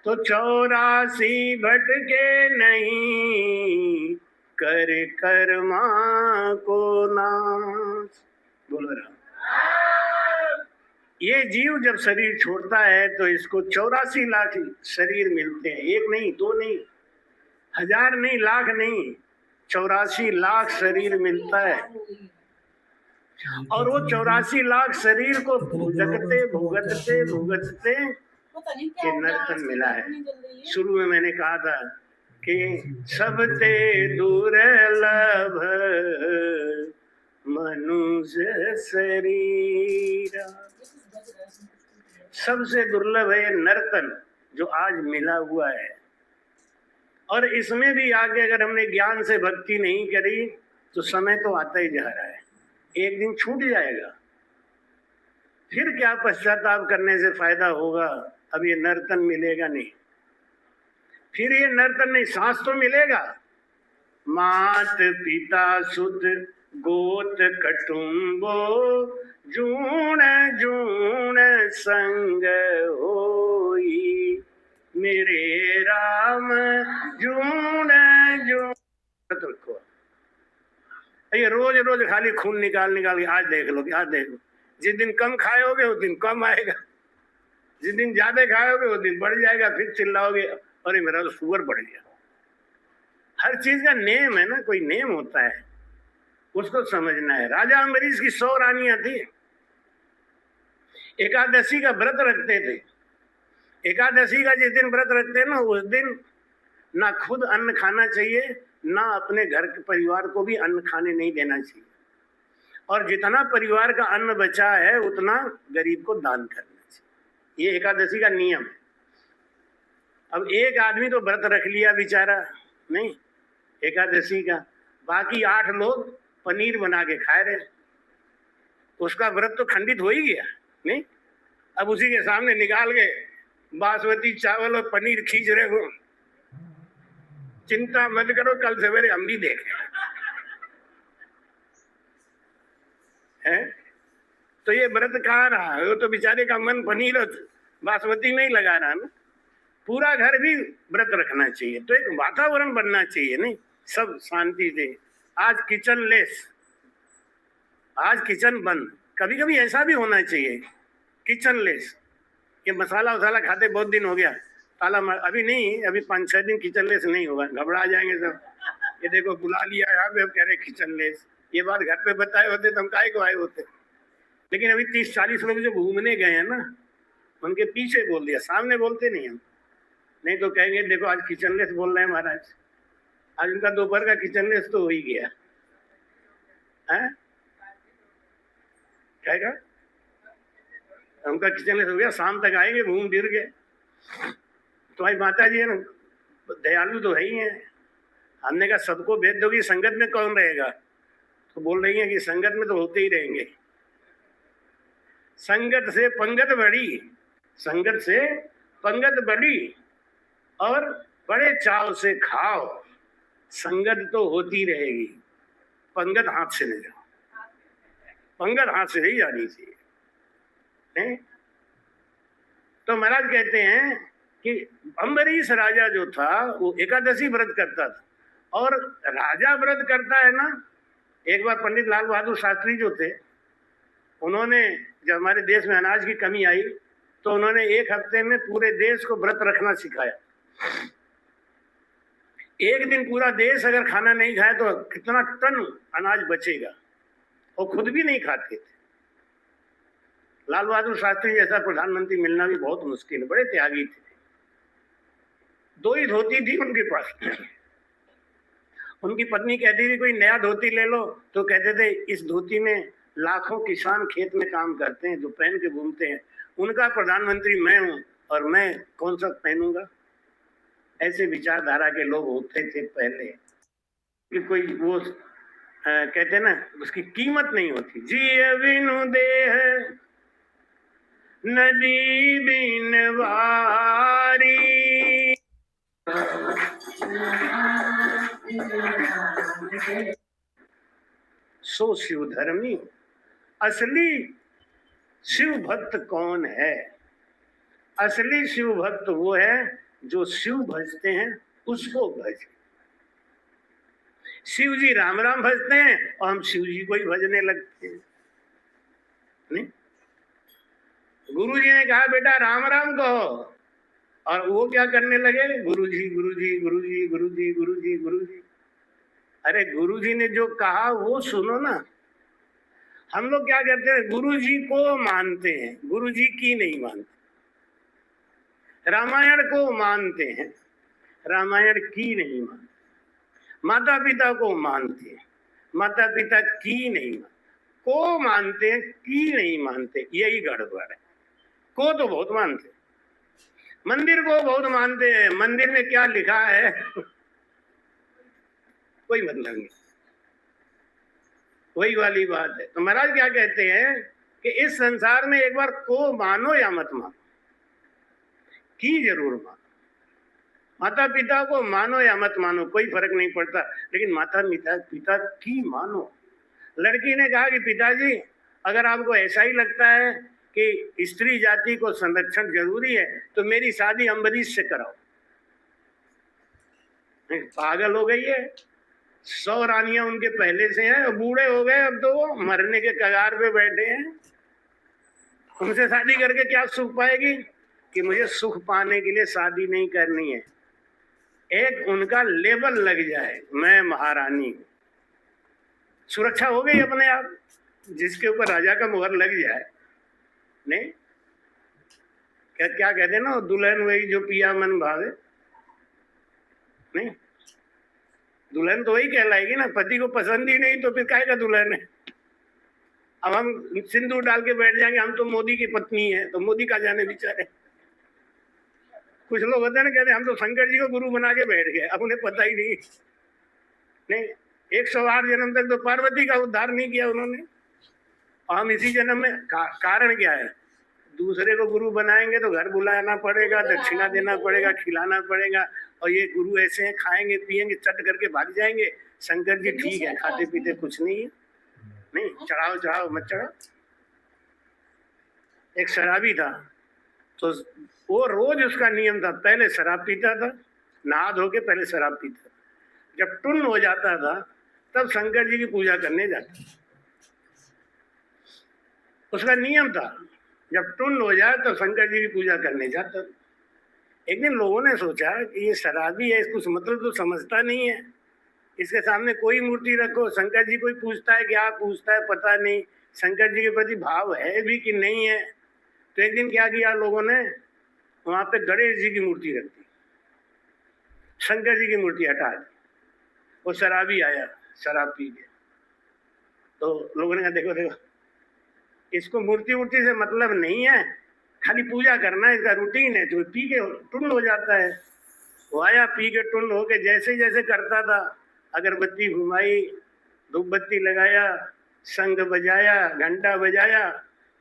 तो 84 भटके नहीं, कर कर्मा को नाश। बोलो राम। ये जीव जब शरीर छोड़ता है तो इसको 84 लाख शरीर मिलते हैं, एक नहीं, दो नहीं, 1000 नहीं, लाख नहीं, 84 लाख शरीर मिलता है। और वो 84 लाख शरीर को भुगतते भुगतते भुगतते ये नर्तन मिला है। शुरू में मैंने कहा था कि सबते दुर्लभ मनुष्य शरीर, सबसे दुर्लभ है नर्तन जो आज मिला हुआ है। और इसमें भी आगे अगर हमने ज्ञान से भक्ति नहीं करी तो समय तो आता ही जा रहा है, एक दिन छूट जाएगा। फिर क्या पश्चाताप करने से फायदा होगा? अब ये नर्तन मिलेगा नहीं, फिर ये नर्तन नहीं, सांस तो मिलेगा। मात पिता सुत गोत कटुम्बो, जूण जूण संग होई, मेरे राम जूण जूण। रखो ये रोज रोज खाली खून निकाल निकाल के आज देख लो, आज देख लो। जिस दिन कम खाओगे उस दिन कम आएगा, जिस दिन ज्यादा खाओगे उस दिन बढ़ जाएगा। फिर चिल्लाओगे अरे मेरा तो शुगर बढ़ गया। हर चीज का नेम है ना, कोई नेम होता है, उसको समझना है। राजा अम्बरीश की 100 रानियां थी, एकादशी का व्रत रखते थे। एकादशी का जिस दिन व्रत रखते हैं ना, उस दिन ना खुद अन्न खाना चाहिए, ना अपने घर के परिवार को भी अन्न खाने नहीं देना चाहिए। और जितना परिवार का अन्न बचा है उतना गरीब को दान करना चाहिए। ये एकादशी का नियम है। अब एक आदमी तो व्रत रख लिया बेचारा, नहीं एकादशी का, बाकी 8 लोग पनीर बना के खाए रहे, उसका व्रत तो खंडित हो ही गया। नहीं, अब उसी के सामने निकाल के बासमती चावल और पनीर खींच रहे हो। चिंता मत करो, कल सवेरे हम भी देखें। है तो ये व्रत खा रहा है, वो तो बेचारे का मन पनीर और बासमती में ही लगा रहा ना। पूरा घर भी व्रत रखना चाहिए, तो एक वातावरण बनना चाहिए, नहीं सब शांति से। आज किचन लेस, आज किचन बंद। कभी कभी ऐसा भी होना चाहिए किचन लेस, कि मसाला वसाला खाते बहुत दिन हो गया, ताला अभी नहीं, अभी 5-6 दिन किचन लेस नहीं होगा, घबरा जाएंगे सब। ये देखो बुला लिया यहाँ पे, कह रहे किचन लेस। ये बात घर पे बताए होते तो हम काहे को आए होते। लेकिन अभी 30-40 लोग जो घूमने गए हैं ना, उनके पीछे बोल दिया, सामने बोलते नहीं हम। नहीं तो कहेंगे देखो आज किचन लेस बोल रहे हैं महाराज। आज उनका दोपहर का किचन लेस तो हो ही गया है। कहेगा उनका किचन लेस हो गया, शाम तक आएंगे घूम फिर के। तुम्हारी माता जी है ना, दयालु तो है ही है। हमने कहा सबको भेज दोगी, संगत में कौन रहेगा? तो बोल रही है कि संगत में तो होते ही रहेंगे। संगत से पंगत बढ़ी, संगत से पंगत बढ़ी, और बड़े चाव से खाओ। संगत तो होती रहेगी, पंगत हाथ से नहीं जाओ, पंगत हाथ से नहीं जानी चाहिए। तो महाराज कहते हैं कि अम्बरीश राजा जो था वो एकादशी व्रत करता था, और राजा व्रत करता है ना। एक बार पंडित लाल बहादुर शास्त्री जो थे, उन्होंने जब हमारे देश में अनाज की कमी आई तो उन्होंने 1 हफ्ते में पूरे देश को व्रत रखना सिखाया। एक दिन पूरा देश अगर खाना नहीं खाए तो कितना टन अनाज बचेगा, वो खुद भी नहीं खाते थे। लाल बहादुर शास्त्री जैसा प्रधानमंत्री मिलना भी बहुत मुश्किल है, बड़े त्यागी थे। 2 ही धोती थी उनके पास। उनकी पत्नी कहती थी कोई नया धोती ले लो, तो कहते थे इस धोती में लाखों किसान खेत में काम करते हैं जो पहन के घूमते हैं, उनका प्रधानमंत्री मैं हूं और मैं कौन सा पहनूंगा। ऐसे विचारधारा के लोग होते थे पहले, कि कोई वो कहते ना उसकी कीमत नहीं होती। जी बिनु देह नदी बिन वारी, सो शिव धर्मी। असली शिव भक्त कौन है? असली शिव भक्त वो है जो शिव भजते हैं, उसको भज। शिव जी राम राम भजते हैं और हम शिव जी को ही भजने लगते हैं। नहीं, गुरु जी ने कहा बेटा राम राम कहो, और वो क्या करने लगे? गुरु जी गुरु जी गुरु जी गुरु जी गुरु जी गुरु जी। अरे गुरु जी ने जो कहा वो सुनो ना। हम लोग क्या करते हैं, गुरु जी को मानते हैं, गुरु जी की नहीं मानते। रामायण को मानते हैं, रामायण की नहीं मानते। माता पिता को मानते हैं, माता पिता की नहीं मानते। को मानते हैं, की नहीं मानते, यही गड़बड़ है। को तो बहुत मानते, मंदिर को बहुत मानते हैं, मंदिर में क्या लिखा है कोई मतलब नहीं। वही वाली बात है। तो महाराज क्या कहते हैं कि इस संसार में एक बार को मानो या मत मानो, की जरूर मानो। माता पिता को मानो या मत मानो कोई फर्क नहीं पड़ता, लेकिन माता पिता की मानो। लड़की ने कहा कि पिताजी अगर आपको ऐसा ही लगता है कि स्त्री जाति को संरक्षण जरूरी है तो मेरी शादी अम्बरीश से कराओ। पागल हो गई है। 100 रानियां उनके पहले से हैं, बूढ़े हो गए, अब तो वो मरने के कगार पे बैठे हैं। उनसे शादी करके क्या सुख पाएगी? कि मुझे सुख पाने के लिए शादी नहीं करनी है, एक उनका लेबल लग जाए, मैं महारानी। सुरक्षा हो गई अपने आप। जिसके ऊपर राजा का मुहर लग जाए, नहीं क्या कहते हैं ना, दुल्हन वही जो पिया मन भावे। नहीं, दुल्हन तो वही कहलाएगी ना। पति को पसंद ही नहीं तो फिर काहे का दुल्हन है। अब हम सिंदूर डाल के बैठ जाएंगे हम तो मोदी की पत्नी है, तो मोदी का जाने बेचारे। कुछ लोग होते हैं ना, कहते हैं हम तो शंकर जी को गुरु बना के बैठ गए, अब उन्हें पता ही नहीं। नहीं, 108 जन्म तक तो पार्वती का उद्धार नहीं किया उन्होंने, और हम इसी जन्म में कारण क्या है? दूसरे को गुरु बनाएंगे तो घर बुलाना पड़ेगा, दक्षिणा देना पड़ेगा, खिलाना पड़ेगा, और ये गुरु ऐसे हैं खाएंगे पिएंगे चट करके भाग जाएंगे। शंकर जी ठीक है, खाते पीते कुछ नहीं है। नहीं, चढ़ाओ चढ़ाओ मत चढ़ाओ। एक शराबी था, तो वो रोज उसका नियम था, पहले शराब पीता था, नहा धो के पहले शराब पीता था। जब टुन हो जाता था तब शंकर जी की पूजा करने जाता। उसका नियम था, जब टुन हो जाए तो शंकर जी की पूजा करने जाता। एक दिन लोगों ने सोचा कि ये शराबी है, इसको मतलब तो समझता नहीं है, इसके सामने कोई मूर्ति रखो, शंकर जी कोई पूछता है, क्या पूछता है पता नहीं, शंकर जी के प्रति भाव है भी कि नहीं है। तो एक दिन क्या किया लोगों ने, वहां पे गणेश जी की मूर्ति रख दी, शंकर जी की मूर्ति हटा दी। वो शराबी आया, शराब पी के, तो लोगों ने कहा देखो देखो, इसको मूर्ति वूर्ति से मतलब नहीं है, खाली पूजा करना इसका रूटीन है, जो पी के टुंड हो जाता है। वो आया पी के टुंड होके, जैसे जैसे करता था, अगरबत्ती घुमाई, धूप बत्ती लगाया, शंख बजाया, घंटा बजाया,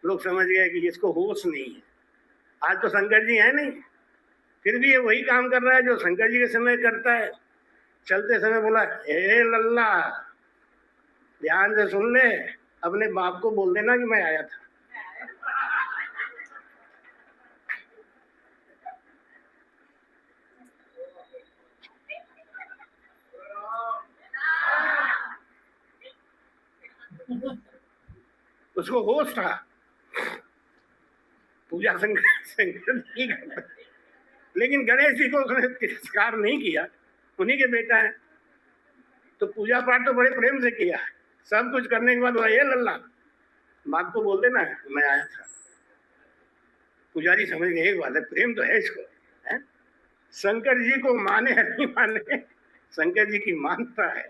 लोग समझ गए कि इसको होश नहीं है। आज तो शंकर जी है नहीं, फिर भी ये वही काम कर रहा है जो शंकर जी के समय करता है। चलते समय बोला, हे लल्ला ध्यान से सुन ले, अपने बाप को बोल देना कि मैं आया था। उसको होश था, पूजा शंकर जी करता, लेकिन गणेश जी को उसने तिरस्कार नहीं किया, उन्हीं के बेटा है, तो पूजा पाठ तो बड़े प्रेम से किया। सब कुछ करने के बाद वो, ये लल्ला बाप को बोल देना मैं आया था। पुजारी समझ गए एक बात है, प्रेम तो है इसको, है? शंकर जी को माने या नहीं माने, शंकर जी की मानता है।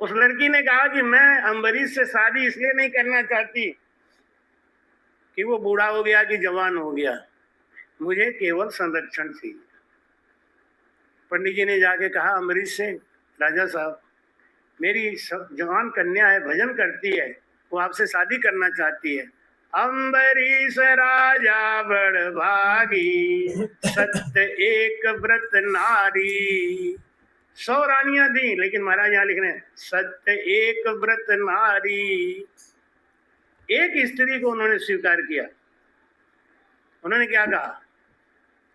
उस लड़की ने कहा कि मैं अम्बरीश से शादी इसलिए नहीं करना चाहती कि वो बूढ़ा हो गया कि जवान हो गया, मुझे केवल संरक्षण चाहिए। पंडित जी ने जाके कहा अम्बरीश से, राजा साहब मेरी जवान कन्या है, भजन करती है, वो आपसे शादी करना चाहती है। अम्बरीश राजा बड़ भागी, सत्य एक व्रत नारी। 100 रानियां थी, लेकिन महाराज यहाँ लिख रहे हैं सत्य एक व्रत नारी। एक स्त्री को उन्होंने स्वीकार किया। उन्होंने क्या कहा,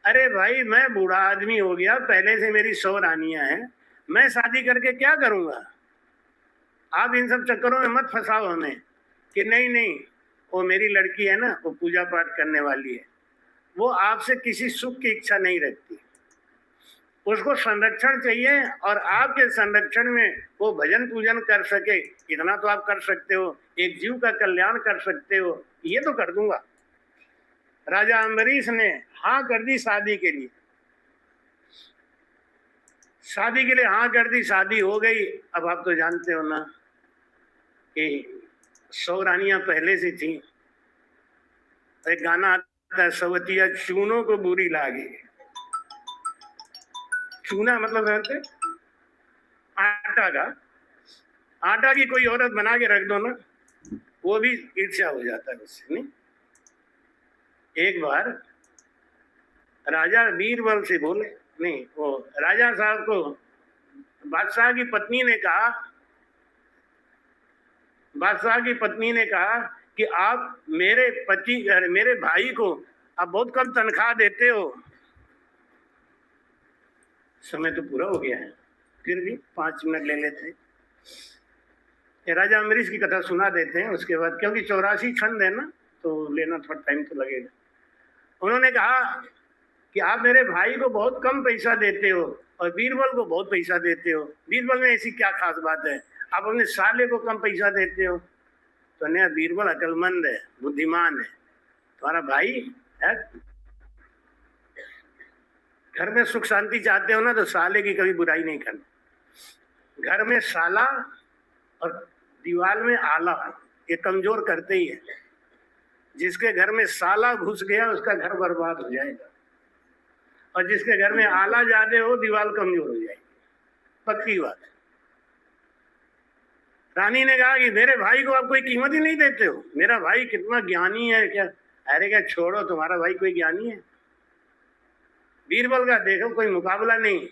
अरे भाई मैं बूढ़ा आदमी हो गया, पहले से मेरी 100 रानियां हैं, मैं शादी करके क्या करूंगा, आप इन सब चक्करों में मत फंसाओ हमें। कि नहीं नहीं, वो मेरी लड़की है ना, वो पूजा पाठ करने वाली है, वो आपसे किसी सुख की इच्छा नहीं रखती, उसको संरक्षण चाहिए, और आपके संरक्षण में वो भजन पूजन कर सके, इतना तो आप कर सकते हो, एक जीव का कल्याण कर सकते हो, ये तो कर दूंगा। राजा अम्बरीश ने हाँ कर दी शादी के लिए, शादी के लिए हाँ कर दी, शादी हो गई। अब आप तो जानते हो ना कि 100 रानियां पहले से थी। एक गाना आता है, सवतिया चूनों को बुरी लागी। चूना मतलब जानते, आटा का, आटा की कोई औरत बना के रख दो ना, वो भी ईर्ष्या हो जाता है उससे। नहीं, एक बार राजा बीरबल से बोले, नहीं वो राजा साहब को बादशाह की पत्नी ने कहा, बादशाह की पत्नी ने कहा कि आप मेरे पति, मेरे भाई को आप बहुत कम तनख्वाह देते हो। समय तो पूरा हो गया है, फिर भी 5 मिनट ले लेते हैं, राजा अम्बरीश की कथा सुना देते हैं उसके बाद, क्योंकि 84 छंद है ना, तो लेना थोड़ा टाइम तो लगेगा। उन्होंने कहा कि आप मेरे भाई को बहुत कम पैसा देते हो और बीरबल को बहुत पैसा देते हो, बीरबल में ऐसी क्या खास बात है, आप अपने साले को कम पैसा देते हो। तो नया बीरबल अकलमंद है, बुद्धिमान है, तुम्हारा भाई है, घर में सुख शांति चाहते हो ना, तो साले की कभी बुराई नहीं करना। घर में साला और दीवार में आला, ये कमजोर करते ही है। जिसके घर में साला घुस गया उसका घर बर्बाद हो जाएगा, और जिसके घर में आला ज्यादा हो दीवार कमजोर हो जाएगी, पक्की बात है। रानी ने कहा कि मेरे भाई को आप कोई कीमत ही नहीं देते हो, मेरा भाई कितना ज्ञानी है क्या। अरे क्या छोड़ो, तुम्हारा भाई कोई ज्ञानी है, बीरबल का देखो कोई मुकाबला नहीं।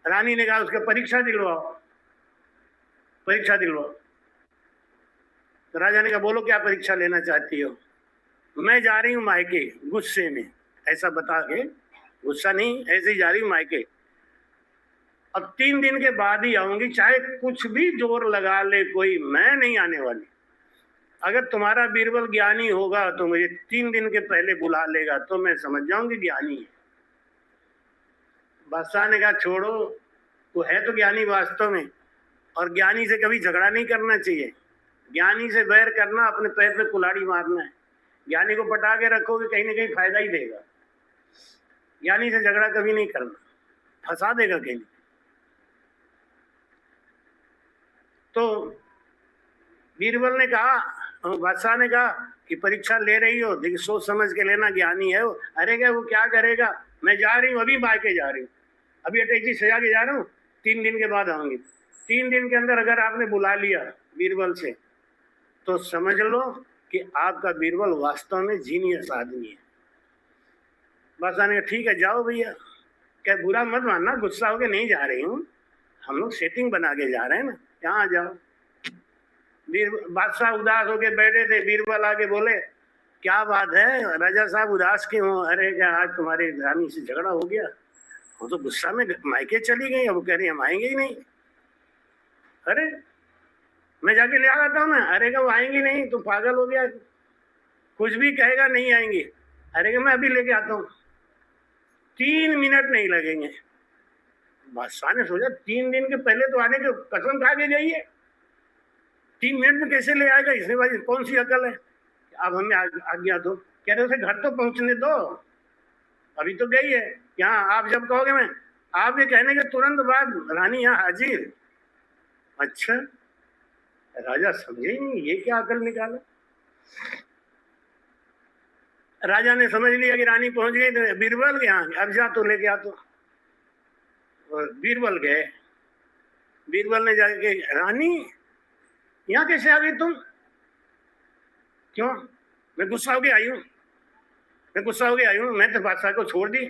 रानी ने कहा उसका परीक्षा दिलवाओ, परीक्षा दिलवाओ। तो राजा ने कहा बोलो क्या परीक्षा लेना चाहती हो। मैं जा रही हूँ मायके गुस्से में, ऐसा बता के, गुस्सा नहीं, ऐसे ही जा रही हूँ मायके, अब 3 दिन के बाद ही आऊंगी, चाहे कुछ भी जोर लगा ले कोई, मैं नहीं आने वाली। अगर तुम्हारा बीरबल ज्ञानी होगा तो मुझे 3 दिन के पहले बुला लेगा, तो मैं समझ जाऊंगी ज्ञानी है। बादशाह ने कहा छोड़ो, वो है तो ज्ञानी वास्तव में, और ज्ञानी से कभी झगड़ा नहीं करना चाहिए। ज्ञानी से बैर करना अपने पैर पे कुल्हाड़ी मारना है। ज्ञानी को पटा के रखोगे कहीं ना कहीं फायदा ही देगा। ज्ञानी से झगड़ा कभी नहीं करना, फंसा देगा कहीं। तो बीरबल ने कहा, बादशाह ने कहा कि परीक्षा ले रही हो, देखिए सोच समझ के लेना, ज्ञानी है वो। अरे क्या वो क्या करेगा, मैं जा रही हूँ, अभी बाके जा रही हूँ, अभी अटैची सजा के जा रहा हूँ, 3 दिन के बाद आऊंगी। 3 दिन के अंदर अगर आपने बुला लिया बीरबल से, तो समझ लो कि आपका बीरबल वास्तव में जीनियस आदमी है। बादशाह ने कहा ठीक है जाओ भैया। क्या बुरा मत मानना, गुस्सा होके नहीं जा रही हूँ, हम लोग सेटिंग बना के जा रहे हैं ना, यहाँ जाओ। बादशाह उदास होके बैठे थे। बीरबल आके बोले क्या बात है राजा साहब, उदास क्यों हो? अरे क्या आज तुम्हारी रानी से झगड़ा हो गया, वो तो गुस्सा में मायके चली गई, अब कह रही हम आएंगे ही नहीं। अरे मैं जाके ले आता हूँ ना। अरे क्या वो आएंगी नहीं, तुम पागल हो गया, कुछ भी कहेगा नहीं आएंगी। अरे क्या मैं अभी लेके आता हूँ, 3 मिनट नहीं लगेंगे। बादशाह ने सोचा 3 दिन के पहले तो आने की कसम खा के गई है, 3 मिनट में कैसे ले आएगा? इसने भाई कौन सी अकल है? अब हमें आज्ञा दो। कह रहे उसे घर तो पहुंचने दो, अभी तो गई है। यहाँ आप जब कहोगे मैं, आपके कहने के तुरंत बाद रानी यहाँ हाजिर। अच्छा, राजा समझे ही नहीं, ये क्या अकल निकाला। राजा ने समझ लिया कि रानी पहुंच गई, तो बीरबल के यहाँ अब जा तो लेके आ। तो बीरबल गए। बीरबल ने जाके, रानी यहाँ कैसे आ गई तुम? क्यों? मैं गुस्सा होके आई हूँ, मैं गुस्सा होके आई हूँ, मैं तो बादशाह को छोड़ दी।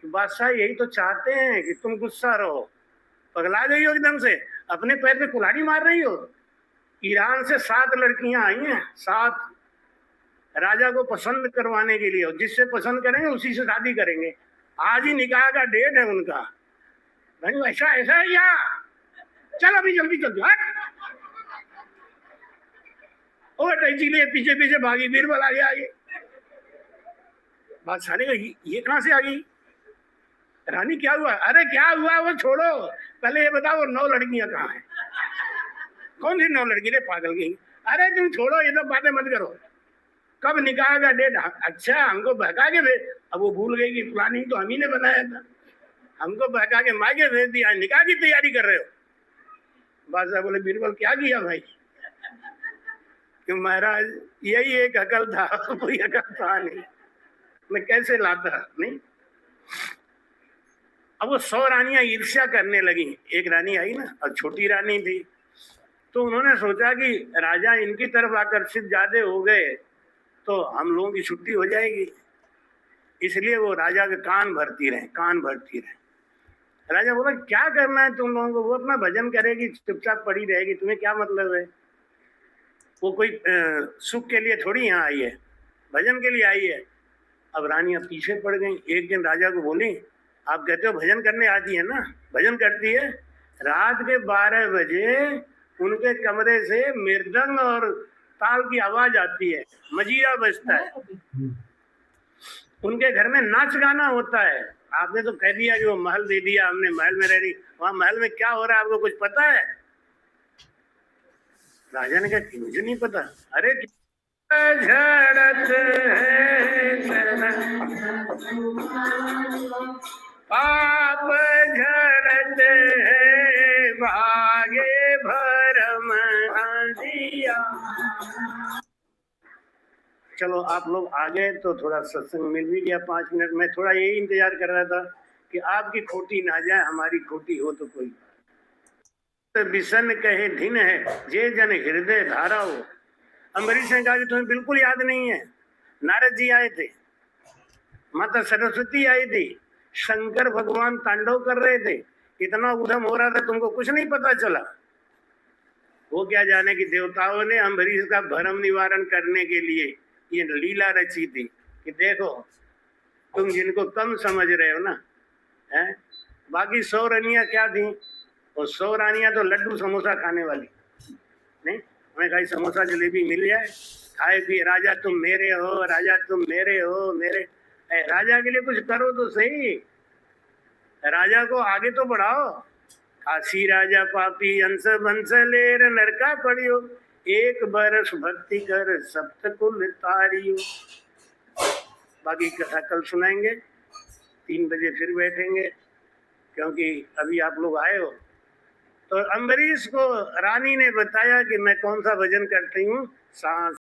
बादशाह यही तो चाहते हैं कि तुम गुस्सा रहो। पगला गई हो एकदम से, अपने पैर पे कुल्हाड़ी मार रही हो। ईरान से 7 लड़कियां आई हैं, 7 राजा को पसंद करवाने के लिए, और जिससे पसंद करेंगे उसी से शादी करेंगे। आज ही निकाह का डेट है उनका। भाई ऐसा ऐसा है या? चल अभी जल्दी जल्दी हट। और इसीलिए पीछे पीछे भागी, बीरबल आगे आगे। बादशाह ने कहा ये कहां से आ गई? रानी क्या हुआ? अरे क्या हुआ वो छोड़ो, पहले ये बताओ 9 लड़कियां कहाँ हैं? कौन सी 9 लड़की? रे पागल की। अरे तुम छोड़ो, ये सब बातें मत करो। कब निकाह का डेट? अच्छा हमको बहका के भेज। अब वो भूल गई कि प्लानिंग तो हम ही ने बनाया था, हमको बहका के मायके भेज दिया, निकाह की तैयारी कर रहे हो। बादशाह बोले बीरबल क्या किया भाई? कि महाराज यही एक अकल था, कोई अकल था नहीं, मैं कैसे लाता नहीं। अब वो 100 रानियां ईर्ष्या करने लगी। एक रानी आई ना, और छोटी रानी थी, तो उन्होंने सोचा कि राजा इनकी तरफ आकर्षित ज्यादा हो गए तो हम लोगों की छुट्टी हो जाएगी, इसलिए वो राजा के कान भरती रहे, कान भरती रहे। राजा बोला क्या करना है तुम लोगों को? वो अपना भजन करेगी, चुपचाप पड़ी रहेगी, तुम्हें क्या मतलब है? वो कोई सुख के लिए थोड़ी यहाँ आई है, भजन के लिए आई है। अब रानियां पीछे पड़ गई। एक दिन राजा को बोली आप कहते हो भजन करने आती है ना, भजन करती है। रात के 12 बजे उनके कमरे से मृदंग और ताल की आवाज आती है, मजीरा बजता है, उनके घर में नाच गाना होता है। आपने तो कह दिया कि वो महल दे दिया हमने, महल में रह रही, वहां महल में क्या हो रहा है आपको कुछ पता है? राजा ने कहा मुझे नहीं पता। अरे झड़त है पाप झड़त है, भागे भरम अंधिया। चलो आप लोग आ गए तो थोड़ा सत्संग मिल भी गया 5 मिनट। मैं थोड़ा यही इंतजार कर रहा था कि आपकी खोटी ना जाए, हमारी खोटी हो तो कोई। तो बिसन कहे धिन है जे जन हृदय धारा हो। अम्बरीश ने कहा कि तुम्हें बिल्कुल याद नहीं है, नारद जी आए थे, माता सरस्वती आई थी, शंकर भगवान तांडव कर रहे थे, इतना उधम हो रहा था, तुमको कुछ नहीं पता चला। वो क्या जाने कि देवताओं ने अम्बरीश का भ्रम निवारण करने के लिए ये लीला रची थी कि देखो तुम जिनको कम समझ रहे हो ना, है बाकी 100 रानियां क्या थी? और 100 रानियां तो लड्डू समोसा खाने वाली नहीं। हमें कहीं समोसा जलेबी मिल जाए, खाए पिए, राजा तुम मेरे हो, राजा तुम मेरे हो, मेरे। राजा के लिए कुछ करो तो सही। राजा को आगे तो बढ़ाओ। काशी राजा पापी अंश बंस लेर नरका पड़ियो, एक बरस भक्ति कर सप्त कुल तारियो। बाकी कथा कल सुनाएंगे, 3 बजे फिर बैठेंगे, क्योंकि अभी आप लोग आए हो। तो अम्बरीश को रानी ने बताया कि मैं कौन सा भजन करती हूँ, सांस